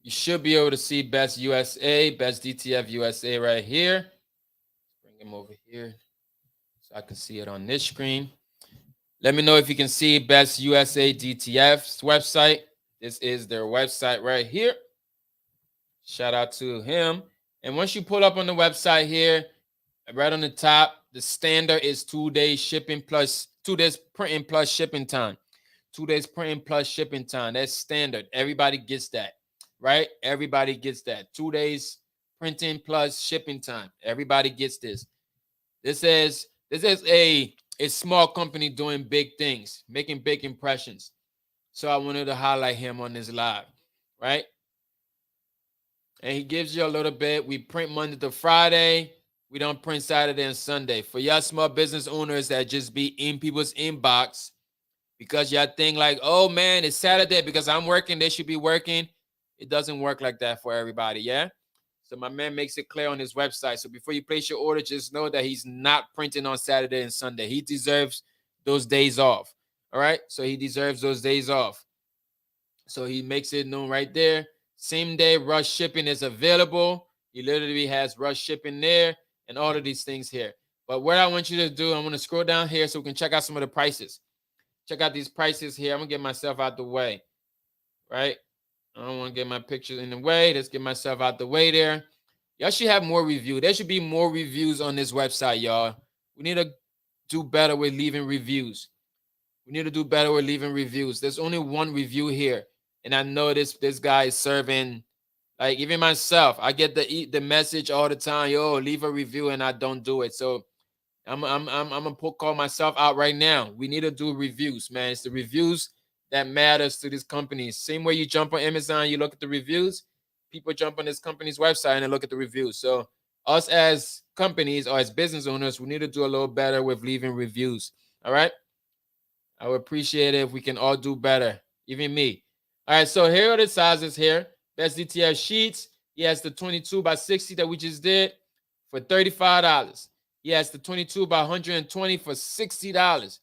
You should be able to see Best USA, Best DTF USA right here. Bring him over here so I can see it on this screen. Let me know if you can see Best USA DTF's website. This is their website right here. Shout out to him. And once you pull up on the website here, right on the top, the standard is 2 days shipping plus 2 days printing plus shipping time. 2 days printing plus shipping time. That's standard. Everybody gets that, right? Everybody gets that. 2 days printing plus shipping time. Everybody gets this. This is a small company doing big things, making big impressions. So I wanted to highlight him on this live, right? And he gives you a little bit. We print Monday to Friday. We don't print Saturday and Sunday. For y'all small business owners that just be in people's inbox because y'all think like, oh man, it's Saturday because I'm working, they should be working. It doesn't work like that for everybody, yeah? So my man makes it clear on his website. So before you place your order, just know that he's not printing on Saturday and Sunday. He deserves those days off, all right? So he deserves those days off. So he makes it known right there. Same day rush shipping is available. He literally has rush shipping there and all of these things here. But what I want you to do, I'm going to scroll down here so we can check out some of the prices. Check out these prices here. I'm going to get myself out the way, right? I don't want to get my pictures in the way. Let's get myself out the way there. Y'all should have more reviews. There should be more reviews on this website, y'all. We need to do better with leaving reviews. We need to do better with leaving reviews. There's only one review here. And I know this guy is serving, like even myself, I get the message all the time, yo, leave a review, and I don't do it. So I'm gonna call myself out right now. We need to do reviews, man. It's the reviews that matters to these companies. Same way you jump on Amazon, you look at the reviews. People jump on this company's website and they look at the reviews. So us as companies or as business owners, we need to do a little better with leaving reviews. All right. I would appreciate it if we can all do better, even me. All right, so here are the sizes here. Best DTF sheets. He has the 22 by 60 that we just did for $35. He has the 22 by 120 for $60.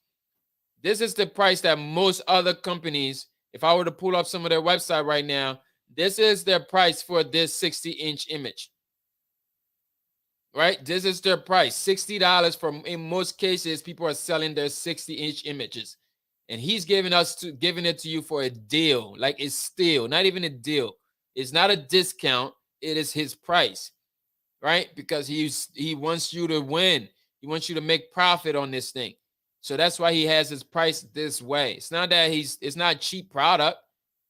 This is the price that most other companies, if I were to pull up some of their website right now, this is their price for this 60-inch image. Right? This is their price, $60. From in most cases, people are selling their 60-inch images. And he's giving it to you for a deal. Like it's still not even a deal. It's not a discount. It is his price, right? Because he wants you to win. He wants you to make profit on this thing. So that's why he has his price this way. It's not that it's not cheap product.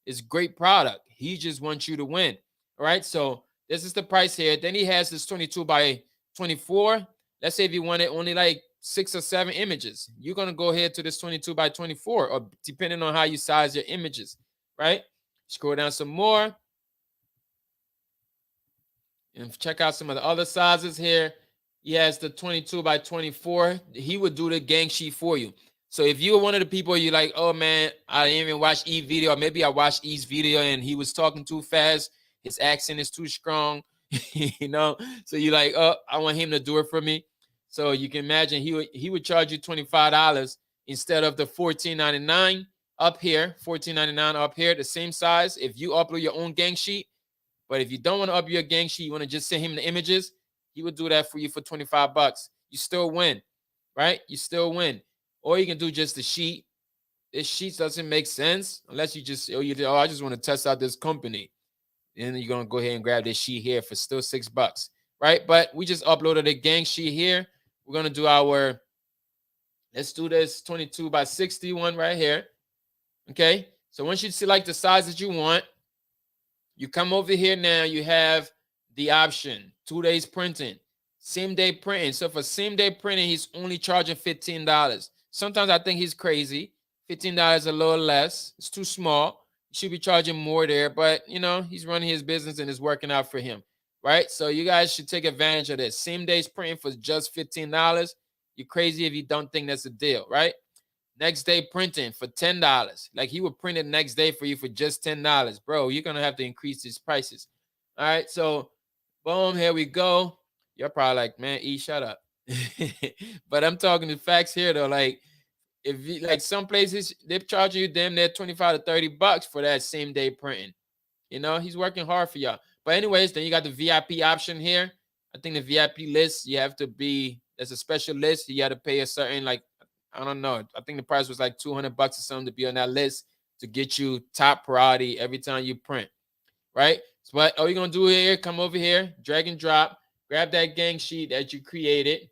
It's great product. He just wants you to win. All right. So this is the price here. Then he has this 22 by 24. Let's say if you wanted only like 6 or 7 images, you're going to go ahead to this 22 by 24, or depending on how you size your images, right? Scroll down some more and check out some of the other sizes here. He has the 22 by 24. He would do the gang sheet for you. So if you were one of the people you're like, oh man, I didn't even watch E video, or maybe I watched E's video and he was talking too fast, his accent is too strong, you know, so you're like, oh, I want him to do it for me. So you can imagine he would charge you $25 instead of the $14.99 up here, $14.99 up here, the same size. If you upload your own gang sheet, but if you don't want to upload your gang sheet, you want to just send him the images, he would do that for you for $25. You still win, right? You still win. Or you can do just the sheet. This sheet doesn't make sense unless you just, I just want to test out this company. And then you're going to go ahead and grab this sheet here for still $6, right? But we just uploaded a gang sheet here. We're going to do let's do this 22 by 60 one right here. Okay. So once you select the size that you want, you come over here now, you have the option, 2 days printing, same day printing. So for same day printing, he's only charging $15. Sometimes I think he's crazy. $15 a little less. It's too small. You should be charging more there, but you know, he's running his business and it's working out for him. Right? So you guys should take advantage of this. Same day's printing for just $15. You're crazy if you don't think that's a deal, right? Next day printing for $10. Like he would print it next day for you for just $10. Bro, you're going to have to increase these prices. All right, so boom, here we go. You're probably like, man, E, shut up. But I'm talking the facts here, though. Like, if you, like some places, they're charging you damn near $25 to $30 for that same day printing. You know, he's working hard for y'all. But anyways, then you got the VIP option here. I think the VIP list, you have to be, there's a special list. You got to pay a certain, like, I don't know. I think the price was like $200 or something to be on that list to get you top priority every time you print, right? So what all you're going to do here, come over here, drag and drop, grab that gang sheet that you created.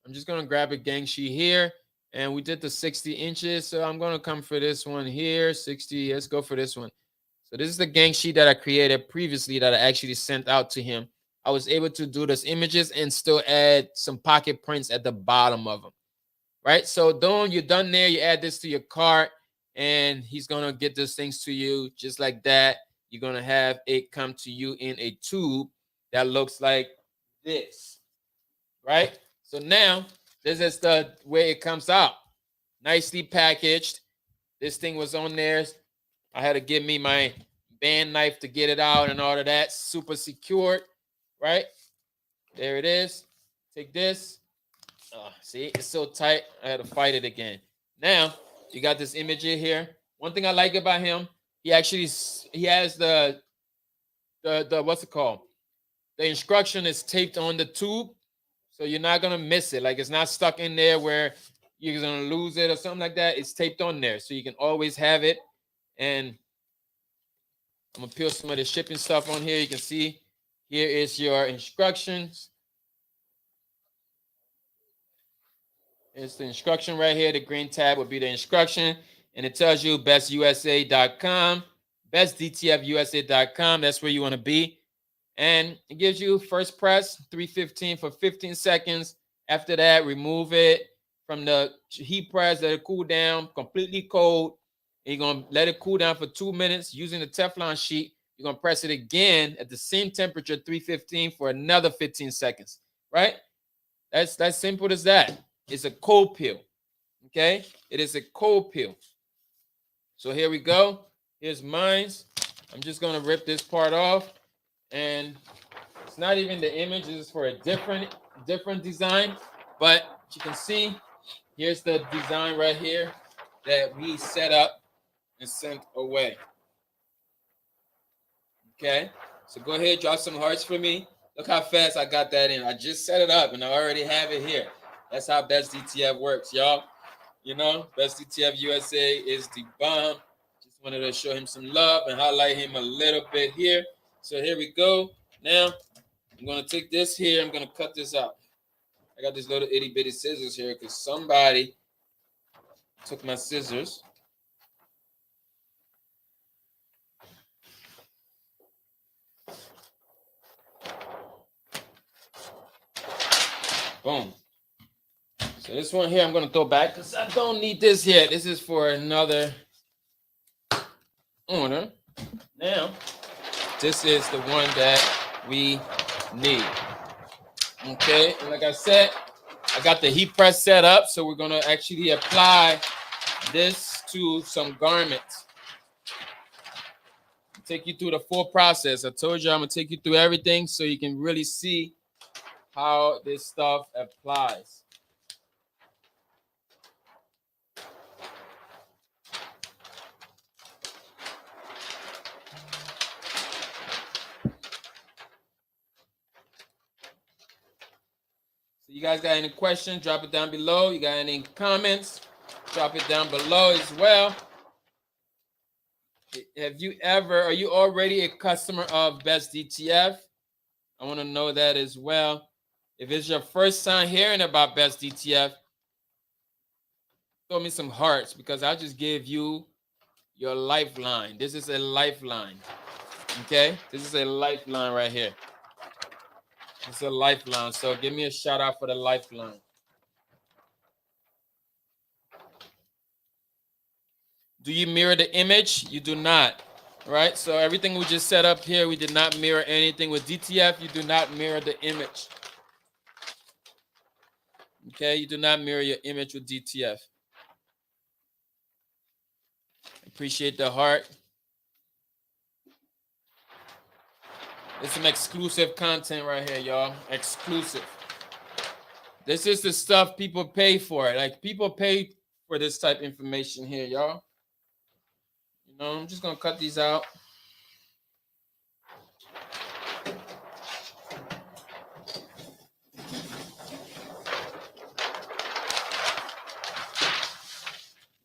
I'm just going to grab a gang sheet here. And we did the 60 inches. So I'm going to come for this one here, 60. Let's go for this one. So this is the gang sheet that I created previously that I actually sent out to him. I was able to do those images and still add some pocket prints at the bottom of them, right? So you're done there. You add this to your cart and he's gonna get those things to you just like that. You're gonna have it come to you in a tube that looks like this, right? So now this is the way it comes out, nicely packaged. This thing was on there. I had to give me my band knife to get it out and all of that. Super secured, right? There it is. Take this. See, it's so tight. I had to fight it again. Now you got this image here. One thing I like about him, he has the what's it called? The instruction is taped on the tube, so you're not gonna miss it. Like, it's not stuck in there where you're gonna lose it or something like that. It's taped on there, so you can always have it. And I'm gonna peel some of the shipping stuff on here. You can see here is your instructions. It's the instruction right here. The green tab would be the instruction, and it tells you bestusa.com, bestdtfusa.com. That's where you want to be. And it gives you first press 315 for 15 seconds. After that, remove it from the heat press, let it cool down, completely cold. And you're gonna let it cool down for 2 minutes using the Teflon sheet. You're gonna press it again at the same temperature, 315, for another 15 seconds. Right? That's simple as that. It's a cold peel. Okay, it is a cold peel. So here we go. Here's mine. I'm just gonna rip this part off. And it's not even the image, it's for a different design, but you can see here's the design right here that we set up and sent away. Okay, so go ahead, drop some hearts for me. Look how fast I got that in. I just set it up and I already have it here. That's how Best DTF works, y'all. You know, Best DTF USA is the bomb. Just wanted to show him some love and highlight him a little bit here. So here we go. Now, I'm going to take this here. I'm going to cut this out. I got these little itty bitty scissors here because somebody took my scissors. Boom. So this one here I'm going to throw back because I don't need this here. This is for another owner. Now, this is the one that we need. Okay, and like I said, I got the heat press set up, so we're gonna actually apply this to some garments. Take you through the full process. I told you I'm gonna take you through everything so you can really see how this stuff applies. So you guys got any questions? Drop it down below. You got any comments? Drop it down below as well. Are you already a customer of Best DTF? I want to know that as well. If it's your first time hearing about Best DTF, throw me some hearts because I just gave you your lifeline. This is a lifeline. Okay? This is a lifeline right here. It's a lifeline. So give me a shout out for the lifeline. Do you mirror the image? You do not. Right? So everything we just set up here, we did not mirror anything. With DTF, you do not mirror the image. Okay? You do not mirror your image with DTF. Appreciate the heart. It's some exclusive content right here, y'all. Exclusive. This is the stuff people pay for. Like, people pay for this type of information here, y'all. You know, I'm just gonna cut these out.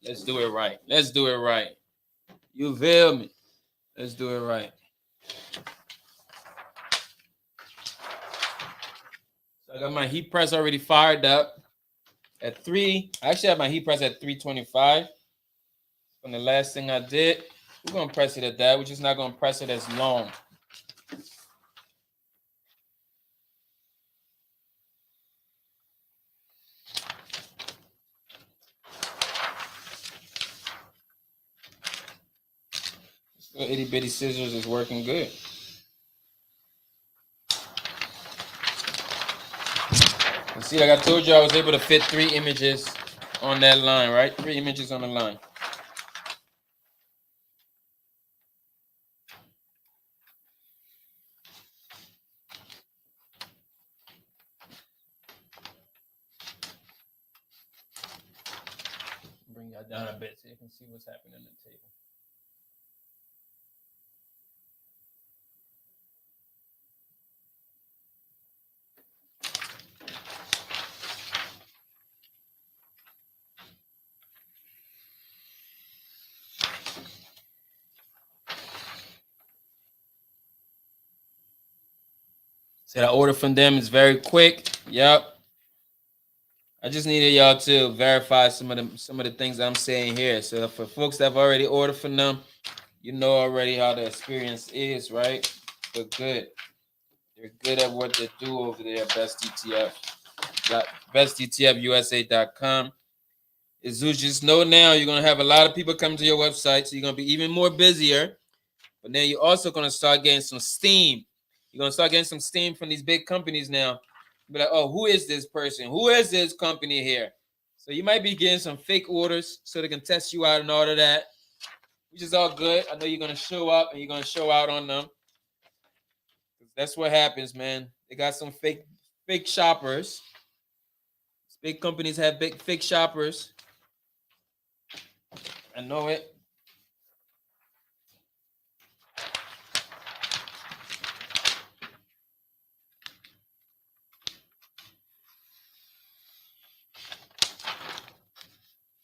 Let's do it right. Let's do it right. You feel me? Let's do it right. So I got my heat press already fired up at 3. I actually have my heat press at 325. From the last thing I did, we're gonna press it at that. We're just not gonna press it as long. Itty bitty scissors is working good. And see, like I told you, I was able to fit 3 images on that line, right? 3 images on the line. Bring that down a bit so you can see what's happening on the table. So the order from them is very quick. Yep. I just needed y'all to verify some of the things I'm saying here. So for folks that have already ordered from them, you know already how the experience is, right? They're good. They're good at what they do over there at Best DTF. BestDTFUSA.com. As you just know now, you're gonna have a lot of people coming to your website, so you're gonna be even more busier. But then you're also gonna start getting some steam. You're gonna start getting some steam from these big companies now. Be like, oh, who is this person? Who is this company here? So you might be getting some fake orders so they can test you out and all of that, which is all good. I know you're gonna show up and you're gonna show out on them. That's what happens, man. They got some fake shoppers. Big companies have big fake shoppers. I know it.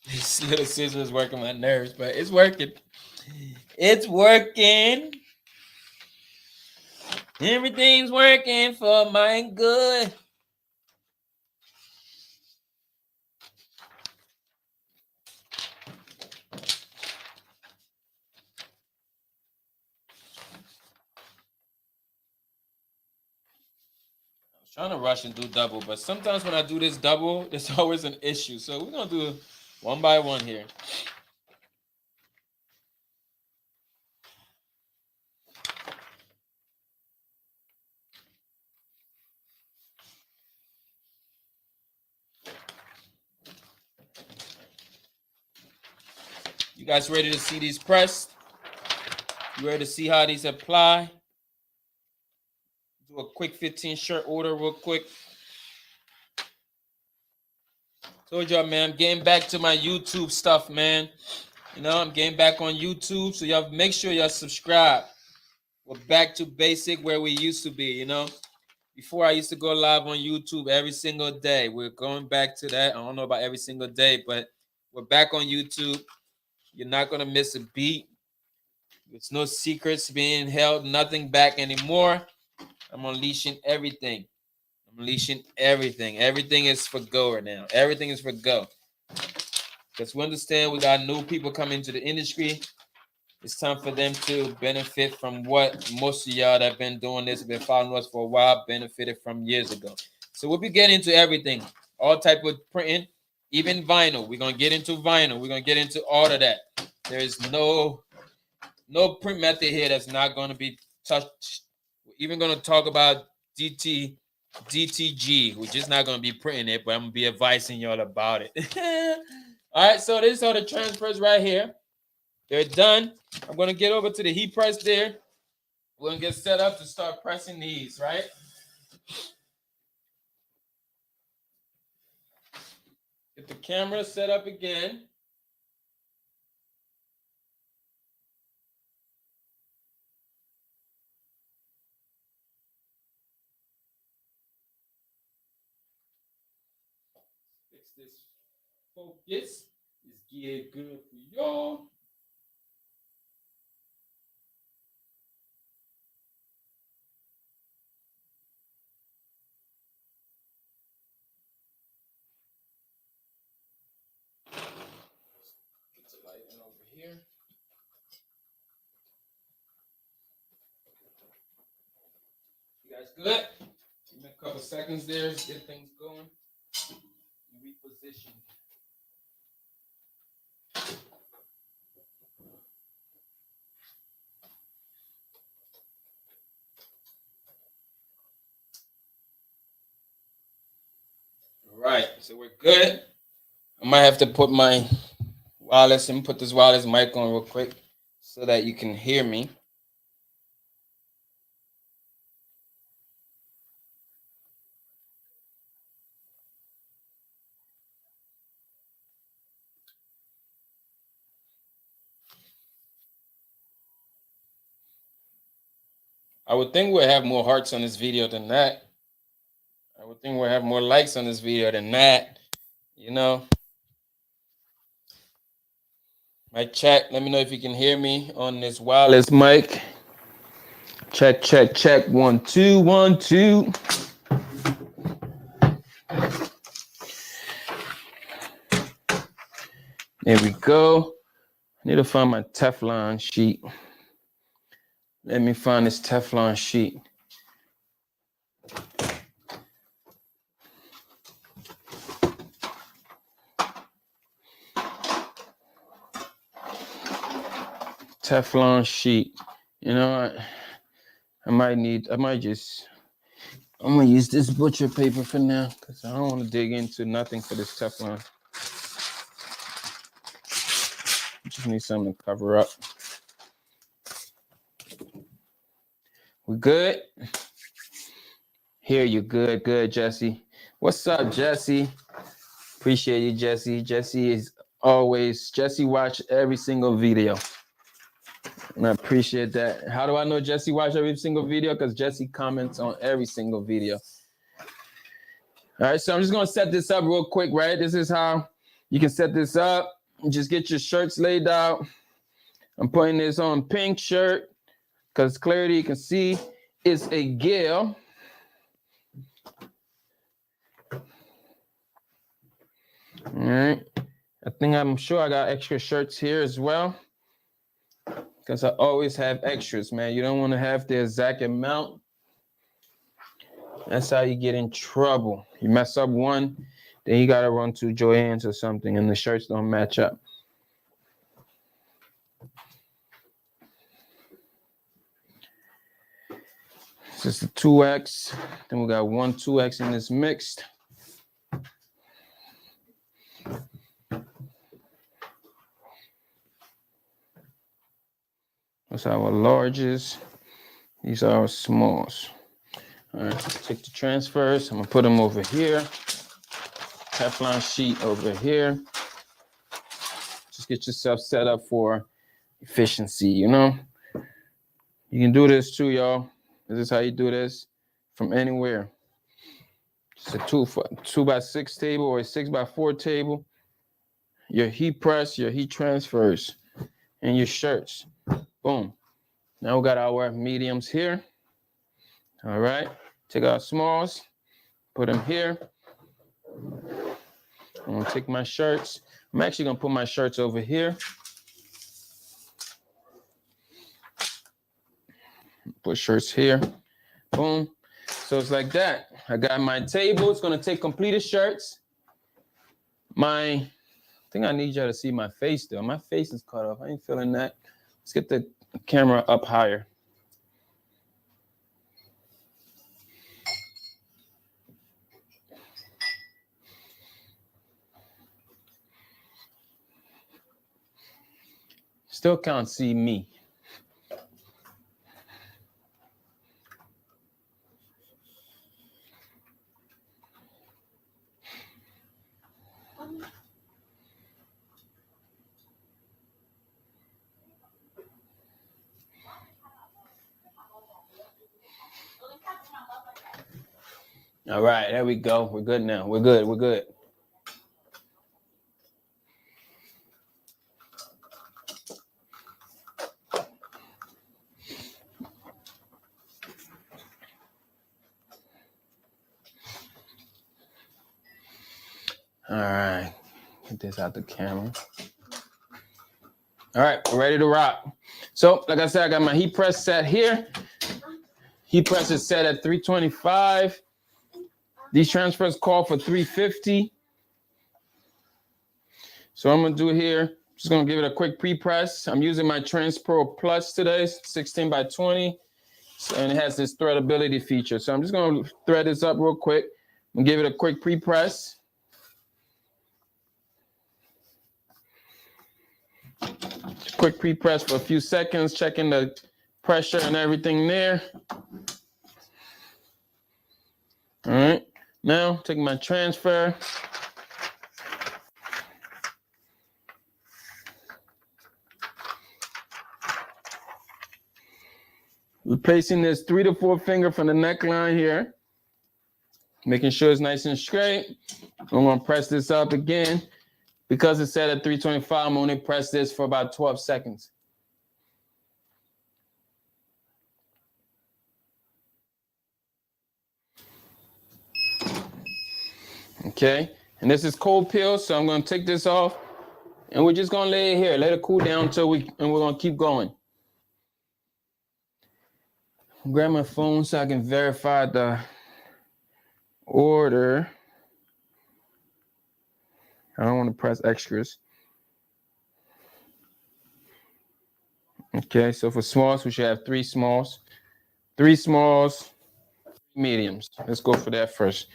This little scissor is working my nerves, but it's working. It's working. Everything's working for my good. I was trying to rush and do double, but sometimes when I do this double, there's always an issue. So we're gonna do one by one here. You guys ready to see these pressed? You ready to see how these apply? Do a quick 15 shirt order real quick. Told y'all, man, I'm getting back to my YouTube stuff, man. You know, I'm getting back on YouTube, so y'all make sure y'all subscribe. We're back to basic where we used to be, you know. Before I used to go live on YouTube every single day. We're going back to that. I don't know about every single day, but we're back on YouTube. You're not going to miss a beat. There's no secrets being held, nothing back anymore. I'm unleashing everything. I'm unleashing everything. Everything is for go right now. Everything is for go. Because we understand we got new people coming into the industry. It's time for them to benefit from what most of y'all that have been doing this, have been following us for a while, benefited from years ago. So we'll be getting into everything, all type of printing, even vinyl. We're gonna get into vinyl. We're gonna get into all of that. There is no print method here that's not gonna be touched. We're even gonna talk about DTG. We're just not gonna be printing it, but I'm gonna be advising y'all about it. All right, so these are the transfers right here. They're done. I'm going to get over to the heat press there. We're going to get set up to start pressing these, right? Get the camera set up again. Fix this focus. This gear good for y'all. Get the light in over here. You guys good? Give me a couple seconds there to get things going. Reposition. All right, so we're good. I might have to put my wireless and put this wireless mic on real quick so that you can hear me. I would think we'll have more hearts on this video than that. I would think we'll have more likes on this video than that. You know, my chat, let me know if you can hear me on this wireless mic. Check, check, check. 1, 2, 1, 2. There we go. I need to find my Teflon sheet. Let me find this Teflon sheet. Teflon sheet. You know, I'm gonna use this butcher paper for now because I don't want to dig into nothing for this Teflon. Just need something to cover up. We good? Here you good, Jesse. What's up, Jesse? Appreciate you, Jesse. Jesse watch every single video. And I appreciate that. How do I know Jesse watch every single video? Because Jesse comments on every single video. All right, so I'm just gonna set this up real quick, right? This is how you can set this up. Just get your shirts laid out. I'm putting this on pink shirt because clearly you can see it's a Gale. All right, I'm sure I got extra shirts here as well because I always have extras, man. You don't want to have the exact amount. That's how you get in trouble. You mess up one, then you got to run to Joann's or something and the shirts don't match up. This is the 2X. Then we got 1 2X in this mixed. That's our larges. These are our smalls. All right, take the transfers. I'm gonna put them over here. Teflon sheet over here. Just get yourself set up for efficiency, you know? You can do this too, y'all. This is how you do this from anywhere. It's a 2x6 table or a 6x4 table. Your heat press, your heat transfers, and your shirts. Boom. Now we got our mediums here. All right. Take our smalls, put them here. I'm gonna take my shirts. I'm actually gonna put my shirts over here. Put shirts here. Boom. So it's like that. I got my table. It's gonna take completed shirts. I think I need y'all to see my face though. My face is cut off. I ain't feeling that. Let's get the camera up higher. Still can't see me. All right, there we go. We're good now. We're good. All right, get this out the camera. All right, we're ready to rock. So, like I said, I got my heat press set here. Heat press is set at 325. These transfers call for 350. So I'm gonna do here, just gonna give it a quick pre-press. I'm using my Transpro Plus today, 16x20, and it has this threadability feature. So I'm just gonna thread this up real quick and give it a quick pre-press. Quick pre-press for a few seconds, checking the pressure and everything there. All right, now take my transfer. Replacing this 3 to 4 finger from the neckline here. Making sure it's nice and straight. I'm gonna press this up again. Because it's set at 325, I'm only press this for about 12 seconds. Okay, and this is cold peel, so I'm gonna take this off and we're just gonna lay it here, let it cool down until we're gonna keep going. Grab my phone so I can verify the order. I don't want to press extras. Okay, so for smalls, we should have 3 smalls. 3 smalls, mediums. Let's go for that first.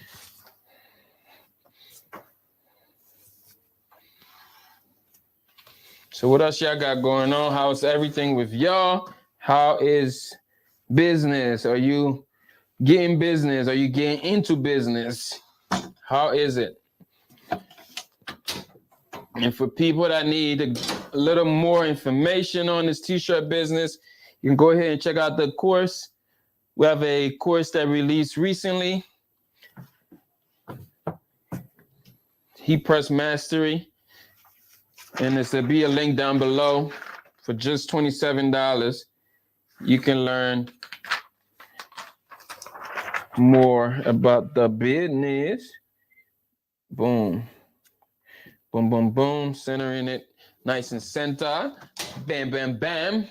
So what else y'all got going on? How's everything with y'all? How is business? Are you getting business? Are you getting into business? How is it? And for people that need a little more information on this t-shirt business, you can go ahead and check out the course. We have a course that released recently, Heat Press Mastery. And there'll be a link down below. For just $27, you can learn more about the business. Boom. Boom, boom, boom. Centering it nice and center. Bam, bam, bam.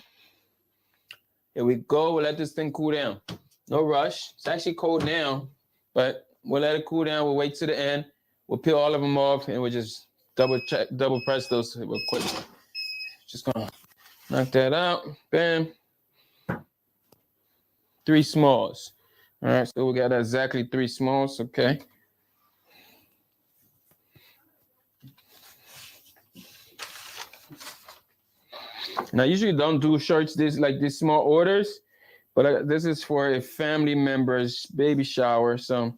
Here we go. We'll let this thing cool down. No rush. It's actually cold now, but we'll let it cool down. We'll wait to the end. We'll peel all of them off and we'll just double press those real quick. Just gonna knock that out. Bam. 3 smalls. All right, so we got exactly 3 smalls. Okay. Now, I usually don't do shirts this small orders, but this is for a family member's baby shower. So,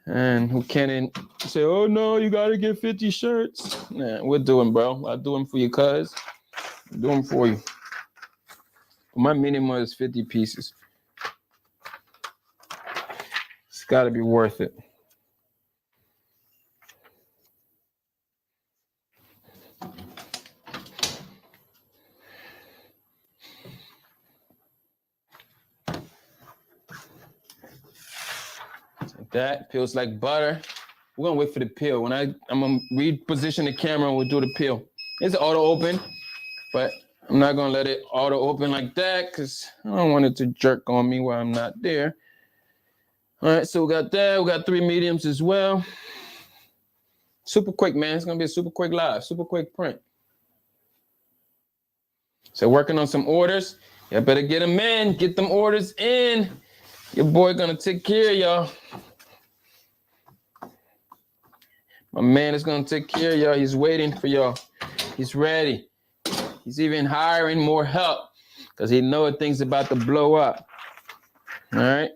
and who can't say, oh no, you gotta get 50 shirts. Nah, we'll do them, bro. I'll do them for you, cuz. I'll do them for you. My minimum is 50 pieces. It's gotta be worth it. That peels like butter. We're gonna wait for the peel. I'm gonna reposition the camera and we'll do the peel. It's auto open, but I'm not gonna let it auto open like that because I don't want it to jerk on me while I'm not there. All right, so we got that. We got 3 mediums as well. Super quick, man. It's gonna be a super quick live, super quick print. So working on some orders. You better get them in, get them orders in. Your boy gonna take care of y'all. My man is gonna take care of y'all. He's waiting for y'all. He's ready. He's even hiring more help because he knows things about to blow up. All right.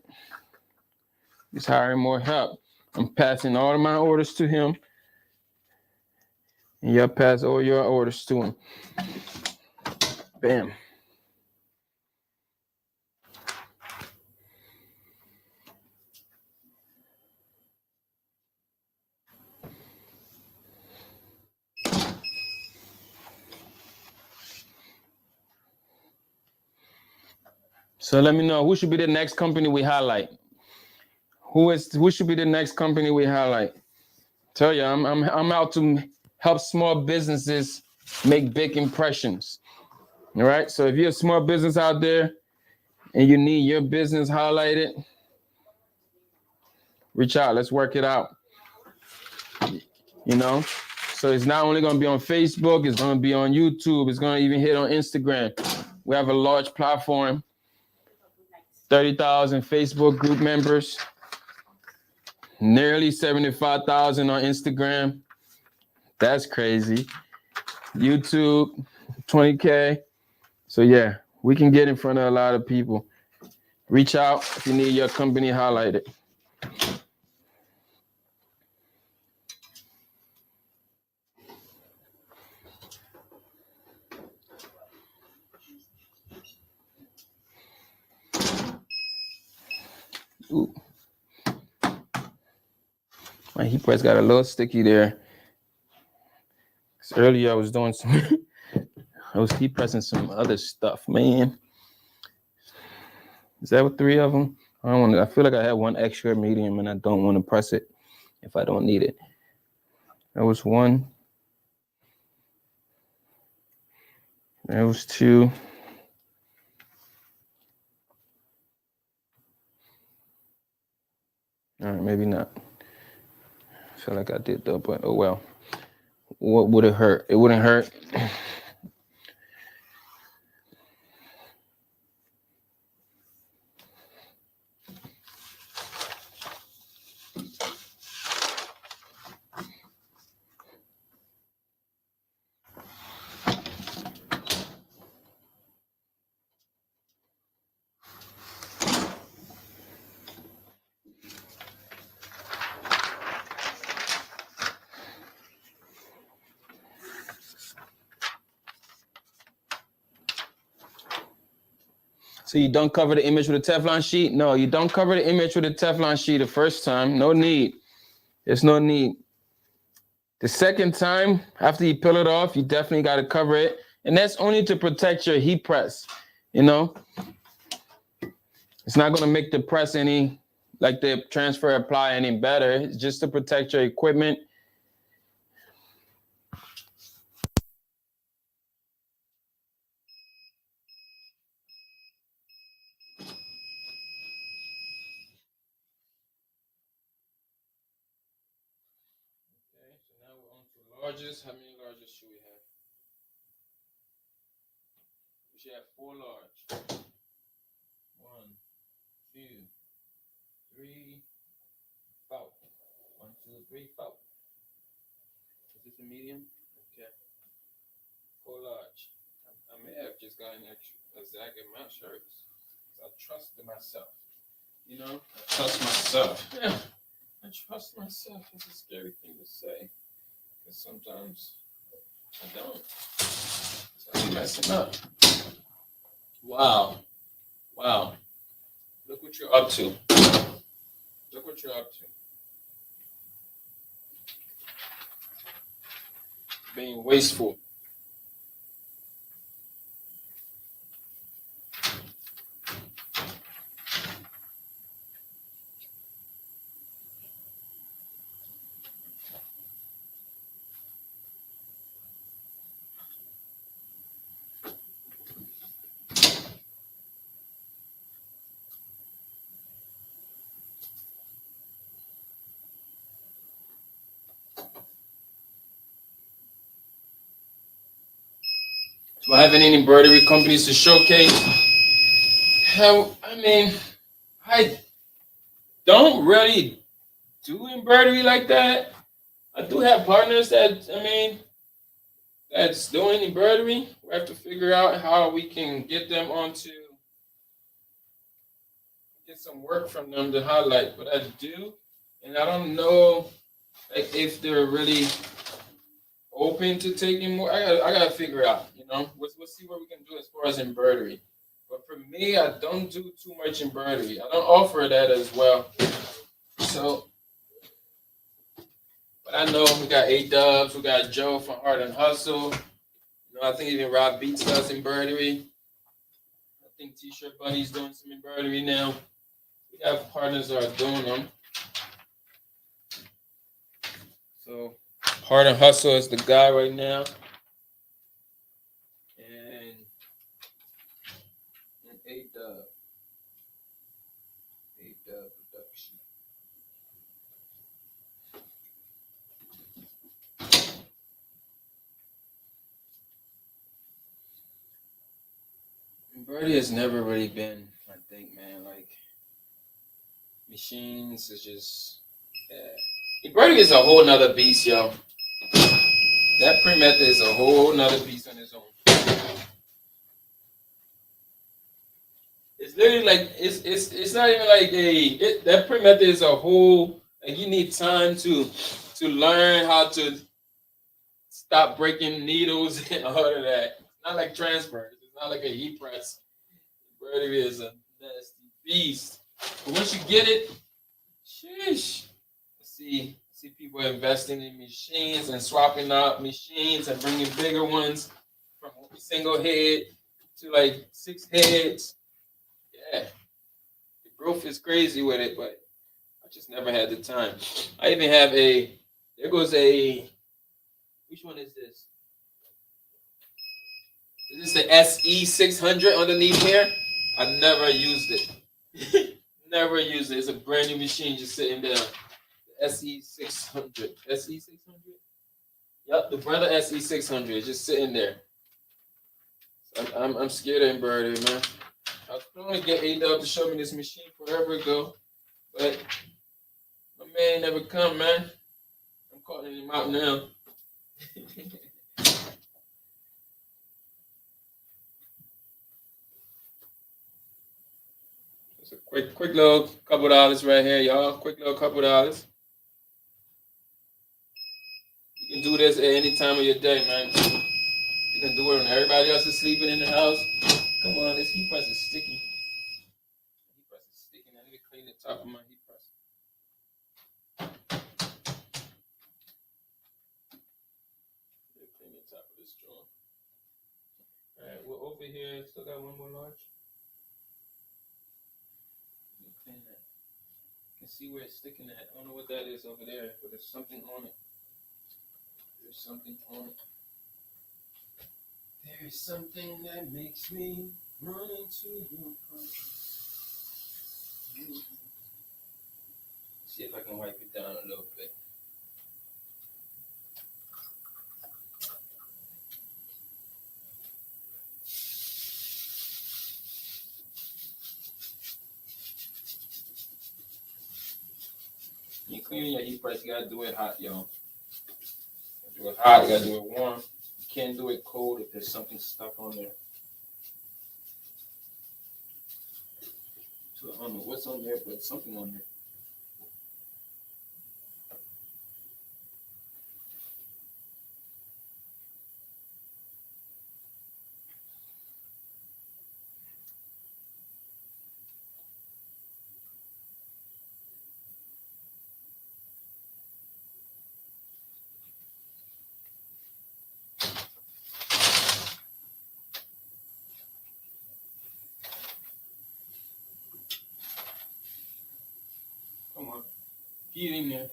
He's hiring more help. I'm passing all of my orders to him. And y'all pass all your orders to him. Bam. So let me know who should be the next company we highlight. Who should be the next company we highlight? Tell you, I'm out to help small businesses make big impressions. All right. So if you're a small business out there and you need your business highlighted, reach out. Let's work it out. You know, so it's not only going to be on Facebook, it's going to be on YouTube. It's going to even hit on Instagram. We have a large platform, 30,000 Facebook group members, nearly 75,000 on Instagram. That's crazy. YouTube, 20K. So yeah, we can get in front of a lot of people. Reach out if you need your company highlighted. Ooh. My heat press got a little sticky there. Earlier I was doing some, I was heat pressing some other stuff, man. Is that what 3 of them? I don't want to. I feel like I have one extra medium, and I don't want to press it if I don't need it. That was 1. That was 2. All right, maybe not. I feel like I did though, but oh well. What would it hurt? It wouldn't hurt. So you don't cover the image with a Teflon sheet? No, you don't cover the image with a Teflon sheet the first time. No need. There's no need. The second time, after you peel it off, you definitely got to cover it. And that's only to protect your heat press, you know? It's not going to make the press any, like the transfer apply any better. It's just to protect your equipment. Okay, so now we're on to larges. How many larges should we have? We should have 4 large. 1, 2, 3, 4. 1, 2, 3, 4. Is this a medium? Okay. 4 large. I may have just gotten a zag in my shirts. I trust myself. You know, I trust myself. Yeah, I trust myself. It's a scary thing to say, because sometimes I don't. So I'm messing up. Wow. Wow. Look what you're up to. Look what you're up to. Being wasteful. Do I have any embroidery companies to showcase? I don't really do embroidery like that. I do have partners that's doing embroidery. We have to figure out how we can get them get some work from them to highlight. But I do, and I don't know if they're really open to taking more. I gotta figure out. You know, we'll see what we can do as far as embroidery. But for me, I don't do too much embroidery. I don't offer that as well. So, but I know we got A-Dubs, we got Joe from Heart and Hustle. You know, I think even Rob Beats does embroidery. I think T-Shirt Buddy's doing some embroidery now. We have partners that are doing them. So, Heart and Hustle is the guy right now. And A-Dub. A-Dub Production. Embroidery has never really been, I think, man, like, machines is just, yeah. Embroidery is a whole nother beast, yo. That print method is a whole nother piece on its own. It's literally like it's not even like that print method is a whole, like, you need time to learn how to stop breaking needles and all of that. It's not like transfer. It's not like a heat press. Embroidery is a nasty beast. But once you get it, sheesh. See people investing in machines and swapping out machines and bringing bigger ones from a single head to like 6 heads. Yeah, the growth is crazy with it, but I just never had the time. I even have there goes which one is this? Is this the SE600 underneath here? I never used it. Never used it. It's a brand new machine just sitting there. The SE600. SE600? Yep, the brother SE600 is just sitting there. So I'm scared of embroidery, man. I was going to get A-Dub to show me this machine forever ago, but my man never come, man. I'm calling him out now. It's a quick little couple dollars right here, y'all. Quick little couple dollars. You can do this at any time of your day, man. You can do it when everybody else is sleeping in the house. Come on, this heat press is sticky. Heat press is sticky. I need to clean the top of my heat press. Clean the top of this drawer. All right, we're over here. Still got one more large. Clean that. You can see where it's sticking at. I don't know what that is over there, but there's something on it. There's something on it. There's something that makes me run into your presence. See if I can wipe it down a little bit. You cleaning your heat press, you gotta do it hot, y'all. Do it hot, you gotta do it warm. You can't do it cold if there's something stuck on there. So I don't know what's on there, but something on there. Come on, get in there.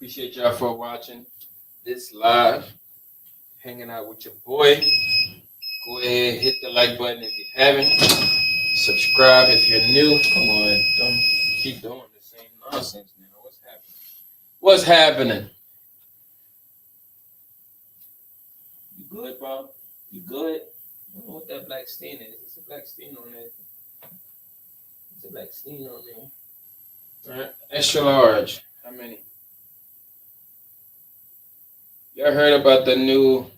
Appreciate y'all for watching this live. Hanging out with your boy. Go ahead, hit the like button if you haven't. Subscribe if you're new. Come on, don't keep doing the same nonsense now. What's happening? What's happening? You good, bro? You good? I don't know what that black stain is. It's a black stain on there. It's a black stain on there. All right, extra large. How many? Y'all heard about that new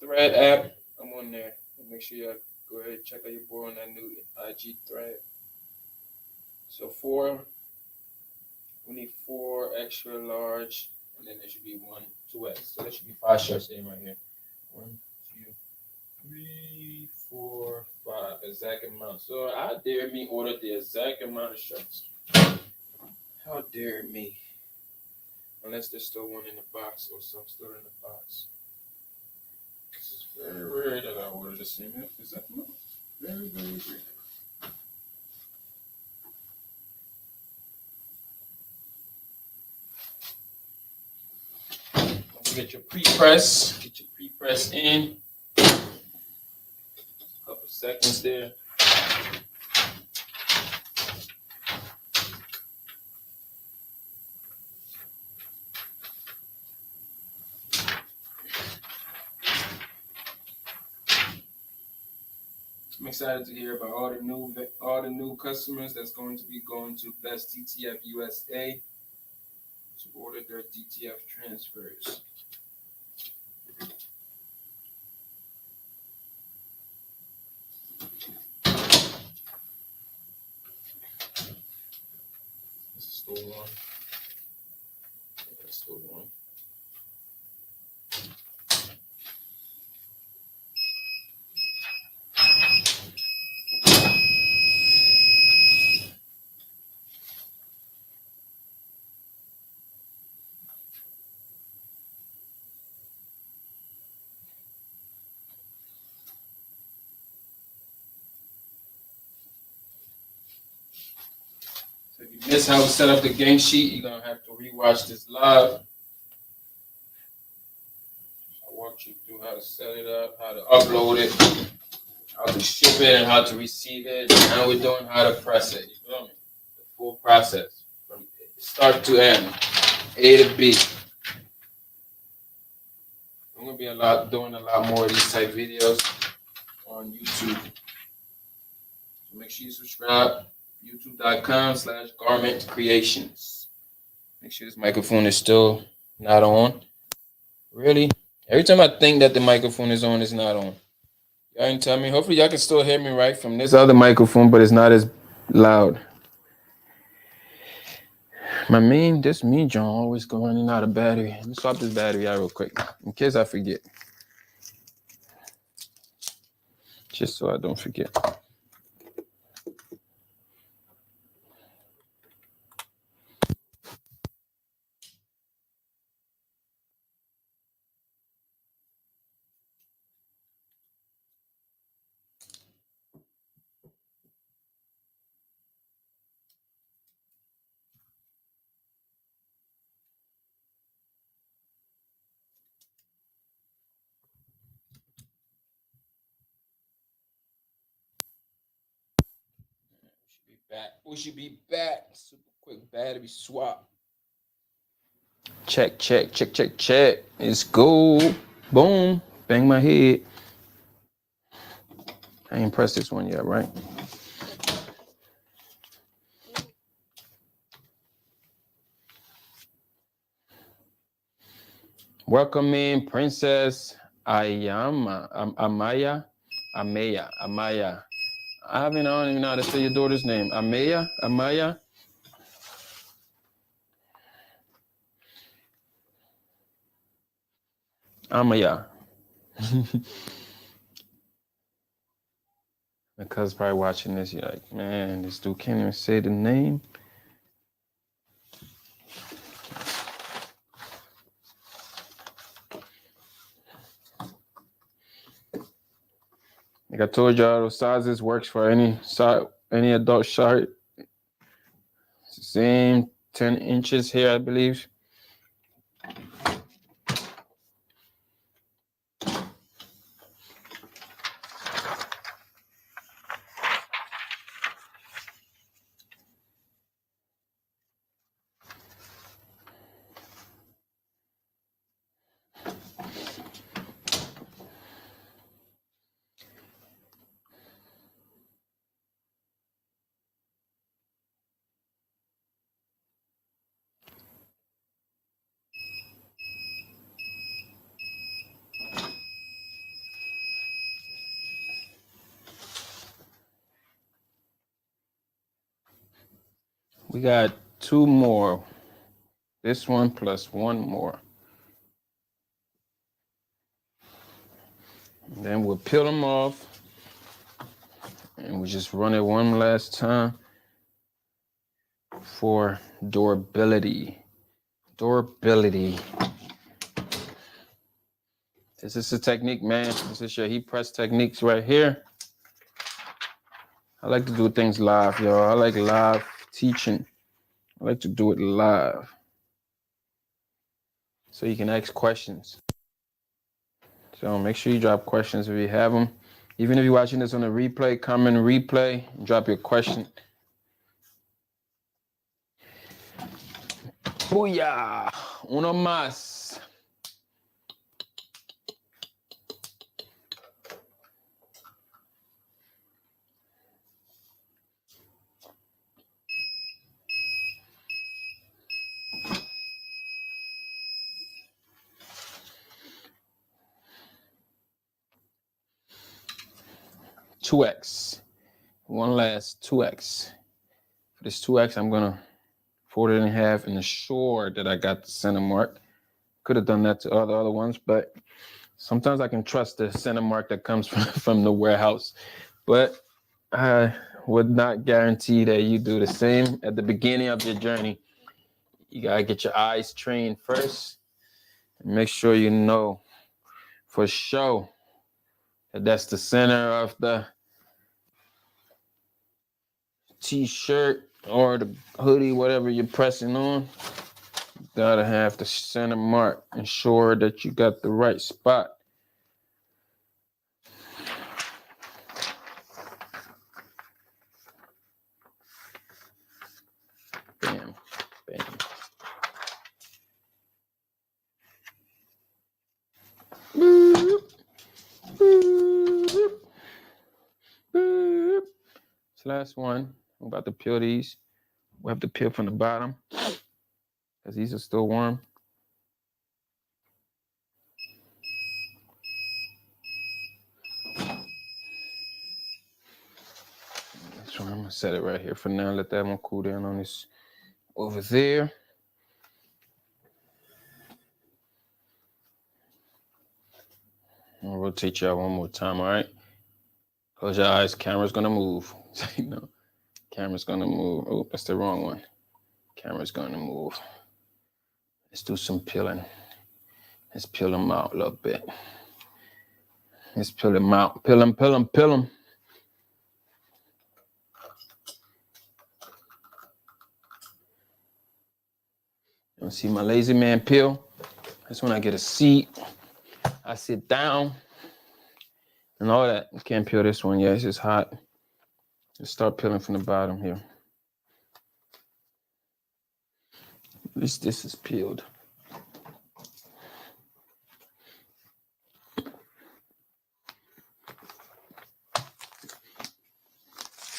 Thread app? I'm on there. Make sure y'all go ahead and check out your boy on that new IG Thread. So we need 4 extra large, and then there should be 1 2X. So there should be 5 shirts in right here. 1, 2, 3, 4, 5. Exact amount. So how dare me order the exact amount of shirts? How dare me? Unless there's still one in the box or some still in the box. This is very rare that I order the same. Is that no? Very, very rare. Don't forget your pre-press. Get your pre-press in. Couple seconds there. I'm excited to hear about all the new customers that's going to be going to Best DTF USA to order their DTF transfers. This is still one. That's still one. So if you miss how we set up the game sheet, you're gonna have to rewatch this live. I walked you through how to set it up, how to upload it, how to ship it, and how to receive it. Now we're doing how to press it. You feel me? The full process from start to end, A to B. I'm gonna be doing a lot more of these type videos on YouTube. So make sure you subscribe. YouTube.com/garment creations. Make sure this microphone is still not on. Really? Every time I think that the microphone is on, it's not on. Y'all can tell me. Hopefully y'all can still hear me right from this other microphone, but it's not as loud. This me John always go running out of battery. Let me swap this battery out real quick in case I forget. Just so I don't forget. We should be back. Super quick battery swap. Check. Let's go. Boom. Bang my head. I ain't pressed this one yet, right? Welcome in Princess Amaya. I don't even know how to say your daughter's name. Amaya. My cousin's probably watching this. You're like, man, this dude can't even say the name. Like I told y'all, those sizes works for any adult shirt. Same 10 inches here, I believe. We got 2 more. This one plus 1 more. And then we'll peel them off. And we just run it one last time for durability. durability. This is a technique, man. This is your heat press techniques right here. I like to do things live, y'all. I like live teaching. I like to do it live. So you can ask questions. So make sure you drop questions if you have them. Even if you're watching this on a replay, comment replay, drop your question. Booyah! Uno más. Two X. One last 2X. For this 2X, I'm gonna fold it in half and ensure that I got the center mark. Could have done that to all the other ones, but sometimes I can trust the center mark that comes from the warehouse. But I would not guarantee that you do the same at the beginning of your journey. You gotta get your eyes trained first and make sure you know for sure that that's the center of the t-shirt or the hoodie, whatever you're pressing on. You gotta have the center mark. Ensure that you got the right spot. Bam, bam. Boop, boop, boop. This last one, I'm about to peel these. We have to peel from the bottom because these are still warm. This one, I'm gonna set it right here for now. Let that one cool down on this over there. I'll rotate y'all one more time, all right? Close your eyes, camera's gonna move. No, camera's gonna move. Oh, that's the wrong one. Camera's gonna move. Let's do some peeling. Let's peel them out a little bit. Let's peel them out. Peel them, peel them, peel them. You see my lazy man peel? That's when I get a seat. I sit down and all that. You can't peel this one yet. It's just hot. Let's start peeling from the bottom here. At least this is peeled.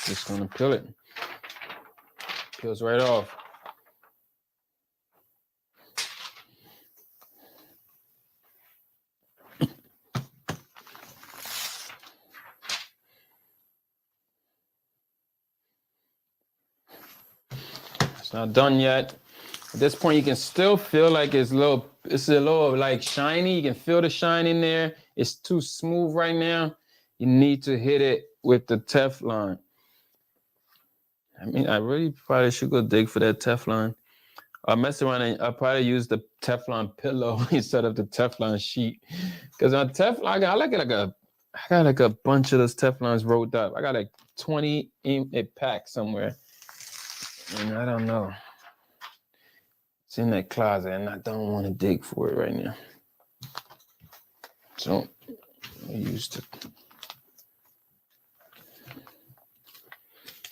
Just gonna peel it. Peels right off. It's not done yet. At this point, you can still feel like it's a little like shiny. You can feel the shine in there. It's too smooth right now. You need to hit it with the Teflon. I mean, I really probably should go dig for that Teflon. I'll mess around and I'll probably use the Teflon pillow instead of the Teflon sheet. Because on Teflon, I got like a bunch of those Teflons rolled up. I got like 20 in a pack somewhere. And I don't know. It's in that closet and I don't want to dig for it right now. So I used to.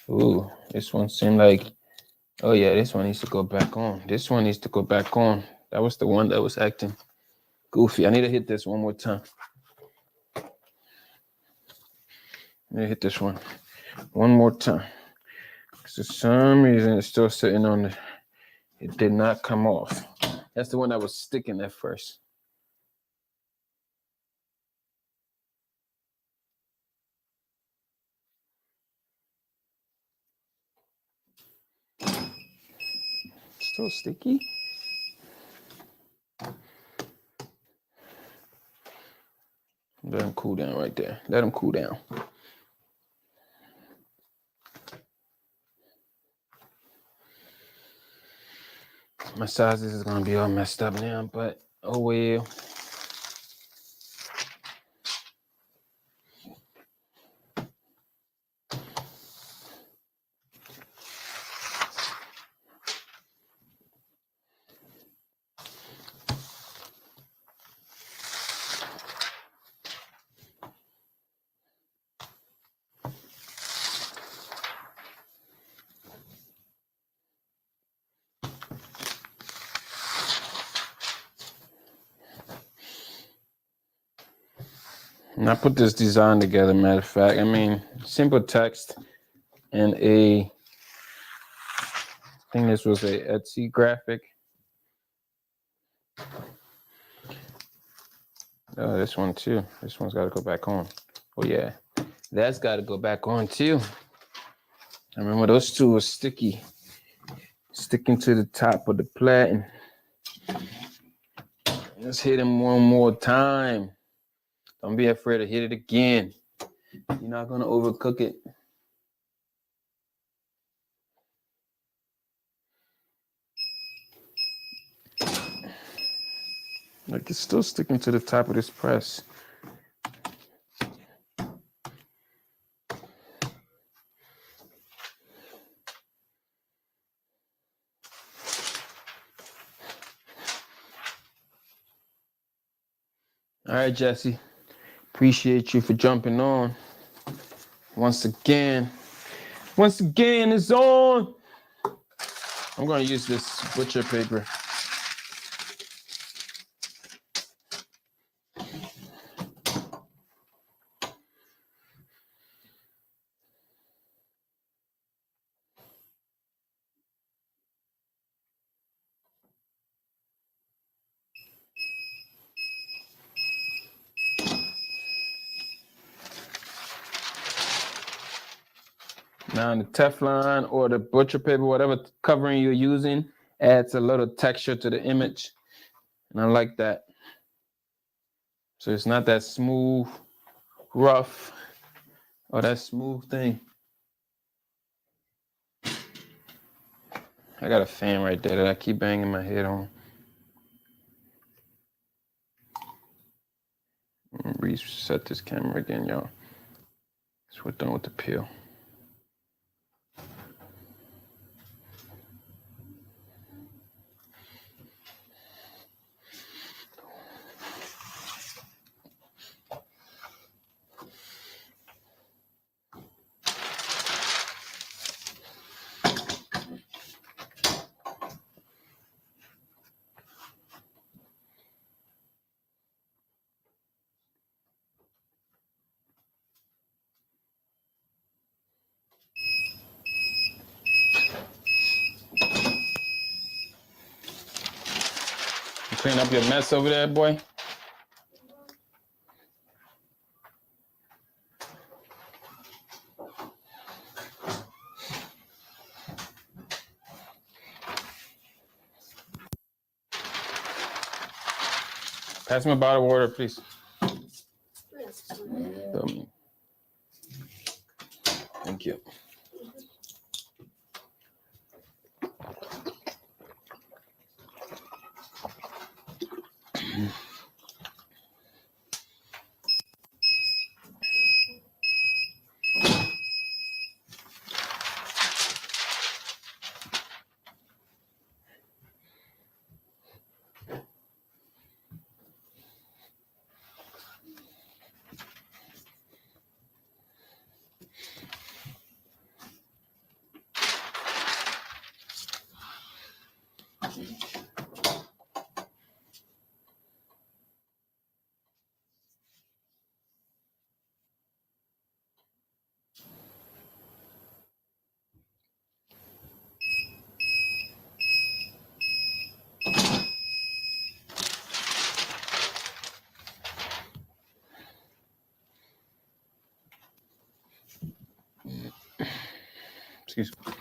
Ooh, this one seemed like, oh yeah, this one needs to go back on. This one needs to go back on. That was the one that was acting goofy. I need to hit this one more time. I need to hit this one more time. Because for some reason it's still sitting on the, it did not come off. That's the one that was sticking at first. Still sticky. Let them cool down right there. Let them cool down. My sizes is gonna be all messed up now, but oh well. And I put this design together, matter of fact. I mean, simple text and I think this was a Etsy graphic. Oh, this one too. This one's got to go back on. Oh yeah, that's got to go back on too. I remember those two were sticky, sticking to the top of the platen. Let's hit him one more time. Don't be afraid to hit it again. You're not gonna overcook it. Like, it's still sticking to the top of this press. All right, Jesse. Appreciate you for jumping on. Once again, it's on. I'm gonna use this butcher paper. Now the Teflon or the butcher paper, whatever covering you're using, adds a little texture to the image. And I like that. So it's not that smooth, rough, or that smooth thing. I got a fan right there that I keep banging my head on. Reset this camera again, y'all. So we're done with the peel. Clean up your mess over there, boy. Pass me a bottle of water, please. Thank you. Excuse me.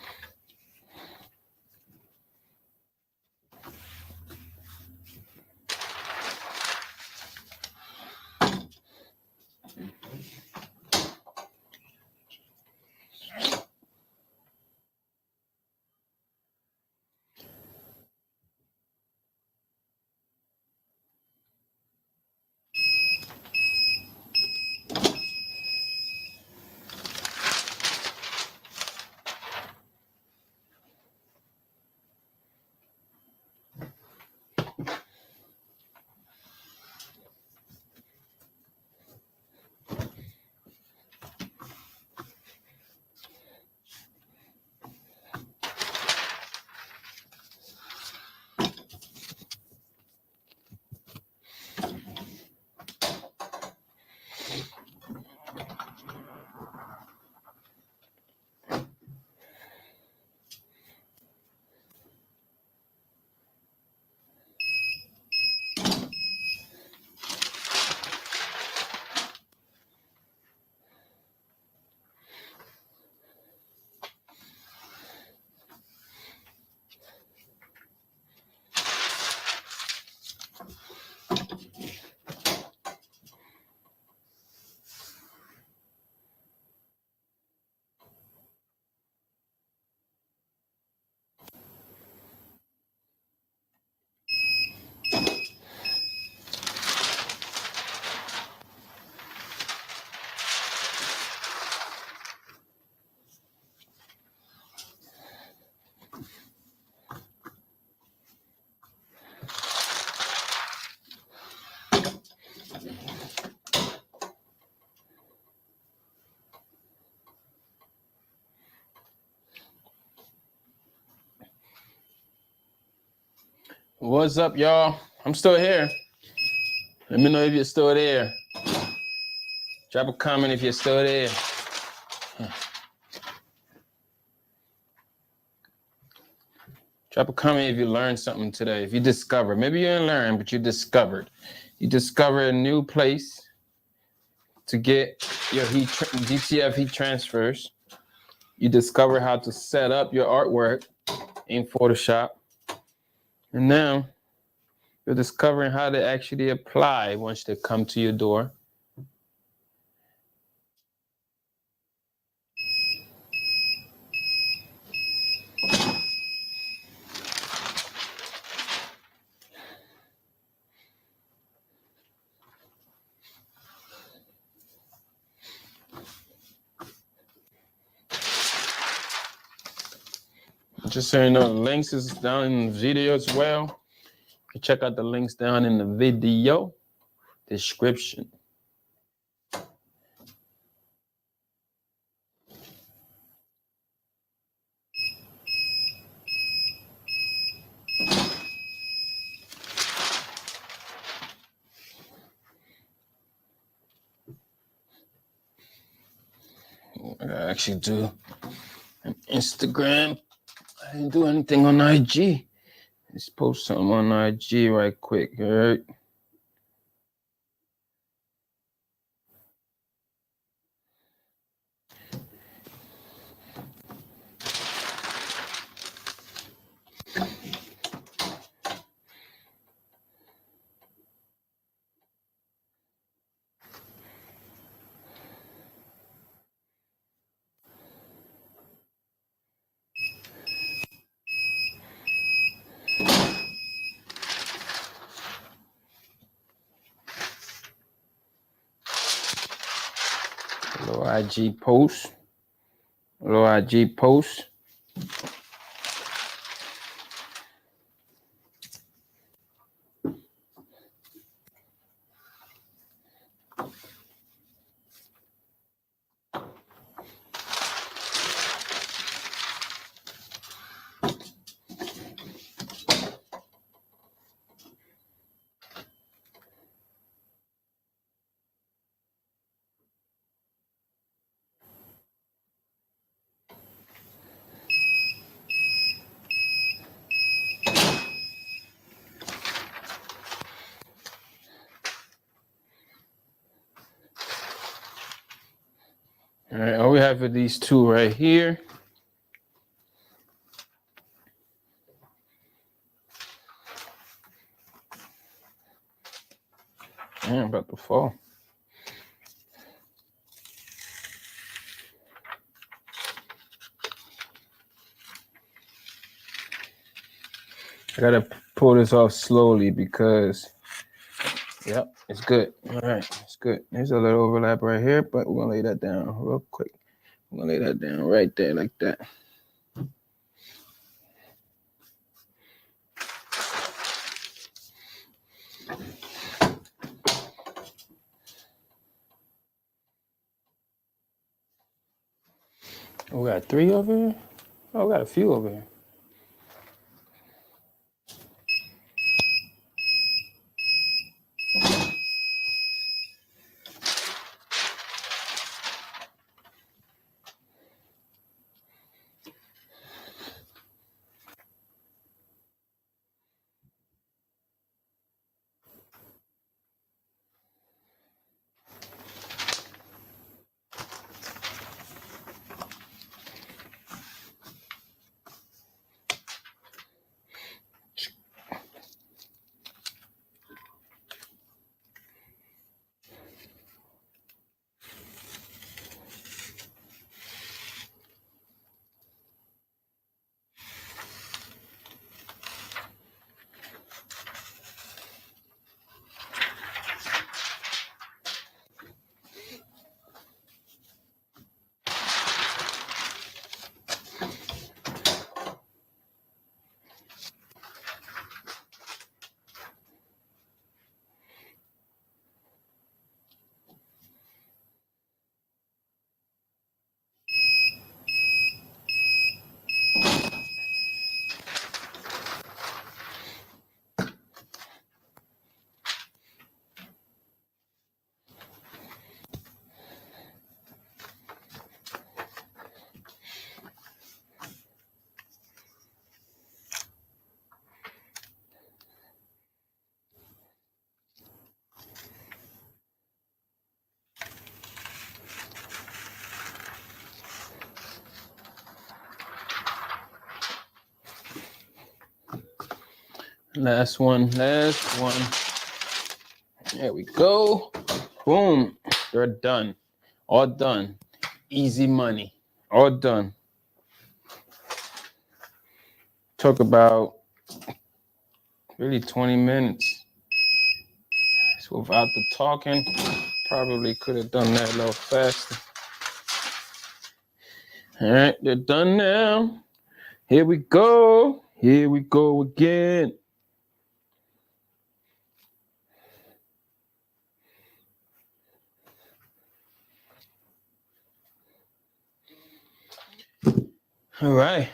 What's up, y'all? I'm still here. Let me know if you're still there. Drop a comment if you're still there. Drop a comment if you learned something today. If you discovered, maybe you didn't learn, but you discovered. You discovered a new place to get your DTF heat transfers. You discover how to set up your artwork in Photoshop. And now you're discovering how to actually apply once they come to your door. Just so you know, the links is down in the video as well. You check out the links down in the video description. I gotta actually do an Instagram. I didn't do anything on IG. Let's post something on IG right quick, all right? Little IG post. Little IG post. All right, all we have are these two right here. Man, I'm about to fall. I gotta pull this off slowly because, yep, it's good. All right, it's good. There's a little overlap right here, but we're gonna lay that down real quick. We're gonna lay that down right there like that. We got three over here? Oh, we got a few over here. Last one. There we go. Boom. They're done. All done. Easy money. All done. Took about really 20 minutes. So without the talking, probably could have done that a little faster. All right, they're done now. Here we go. Here we go again. All right.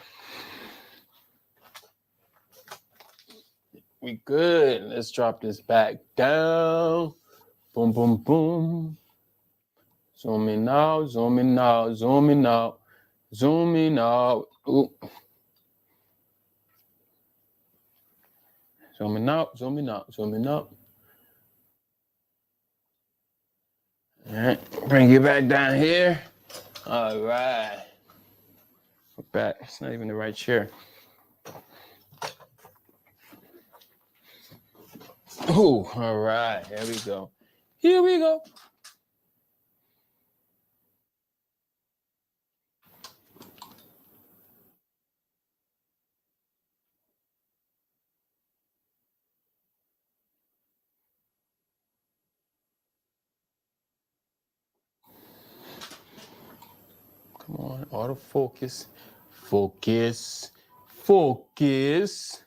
We good. Let's drop this back down. Boom, boom, boom. Zooming out, zooming out, zooming out, zooming out. Ooh. Zooming out, zooming out, zooming out. All right, bring you back down here. All right. We're back. It's not even the right chair. Oh, all right. Here we go. Here we go. Come on, autofocus. Focus. Focus.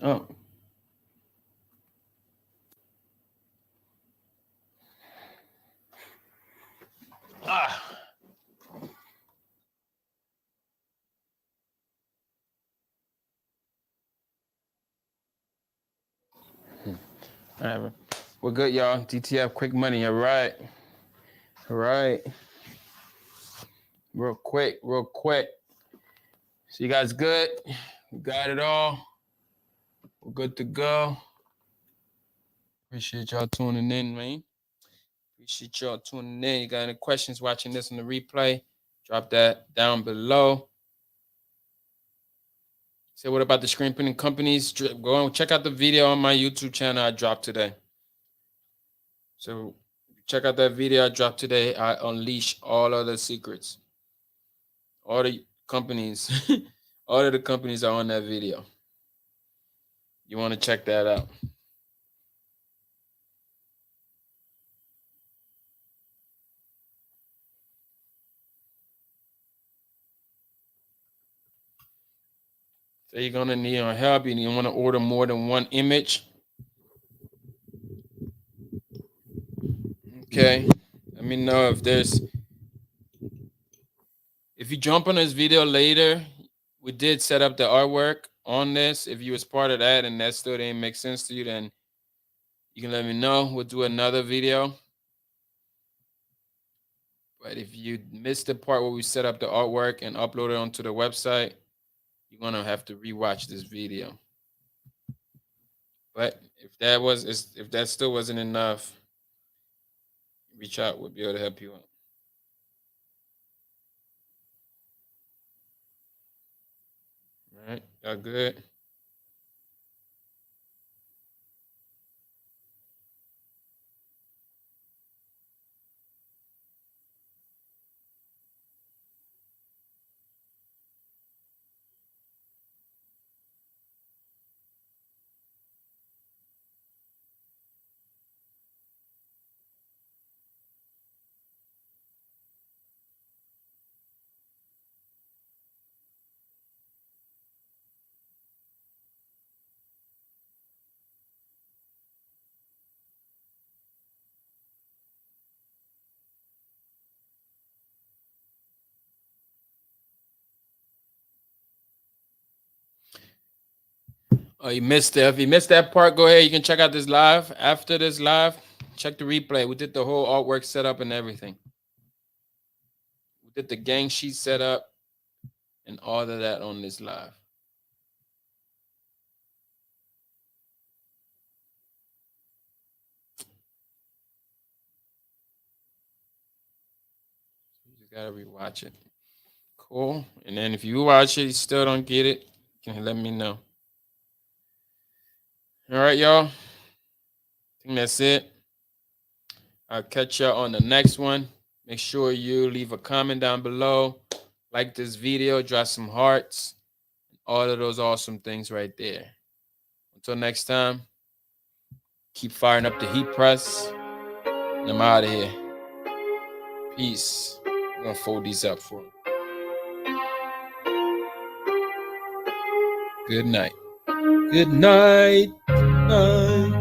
Oh. Ah. All right. We're good, y'all. DTF, quick money. All right. All right. Real quick, real quick. So you guys good? We got it all. We're good to go. Appreciate y'all tuning in, man. Appreciate y'all tuning in. You got any questions watching this on the replay? Drop that down below. Say what about the screen printing companies? Go and check out the video on my YouTube channel I dropped today. So check out that video I dropped today. I unleash all of the secrets. All the companies, all of the companies are on that video. You want to check that out. So you're gonna need help. You want to order more than one image. Okay. Let me know if you jump on this video later, we did set up the artwork on this. If you was part of that and that still didn't make sense to you, then you can let me know. We'll do another video. But if you missed the part where we set up the artwork and upload it onto the website, you're gonna have to rewatch this video. But if that still wasn't enough, reach out. We'll be able to help you out. All right, y'all good? Oh, you missed it. If you missed that part, go ahead. You can check out this live. After this live, check the replay. We did the whole artwork setup and everything. We did the gang sheet setup and all of that on this live. You just gotta rewatch it. Cool. And then if you watch it, you still don't get it, you can let me know. All right, y'all. I think that's it. I'll catch y'all on the next one. Make sure you leave a comment down below. Like this video, drop some hearts. All of those awesome things right there. Until next time, keep firing up the heat press. And I'm out of here. Peace. I'm going to fold these up for you. Good night. Good night. Good night.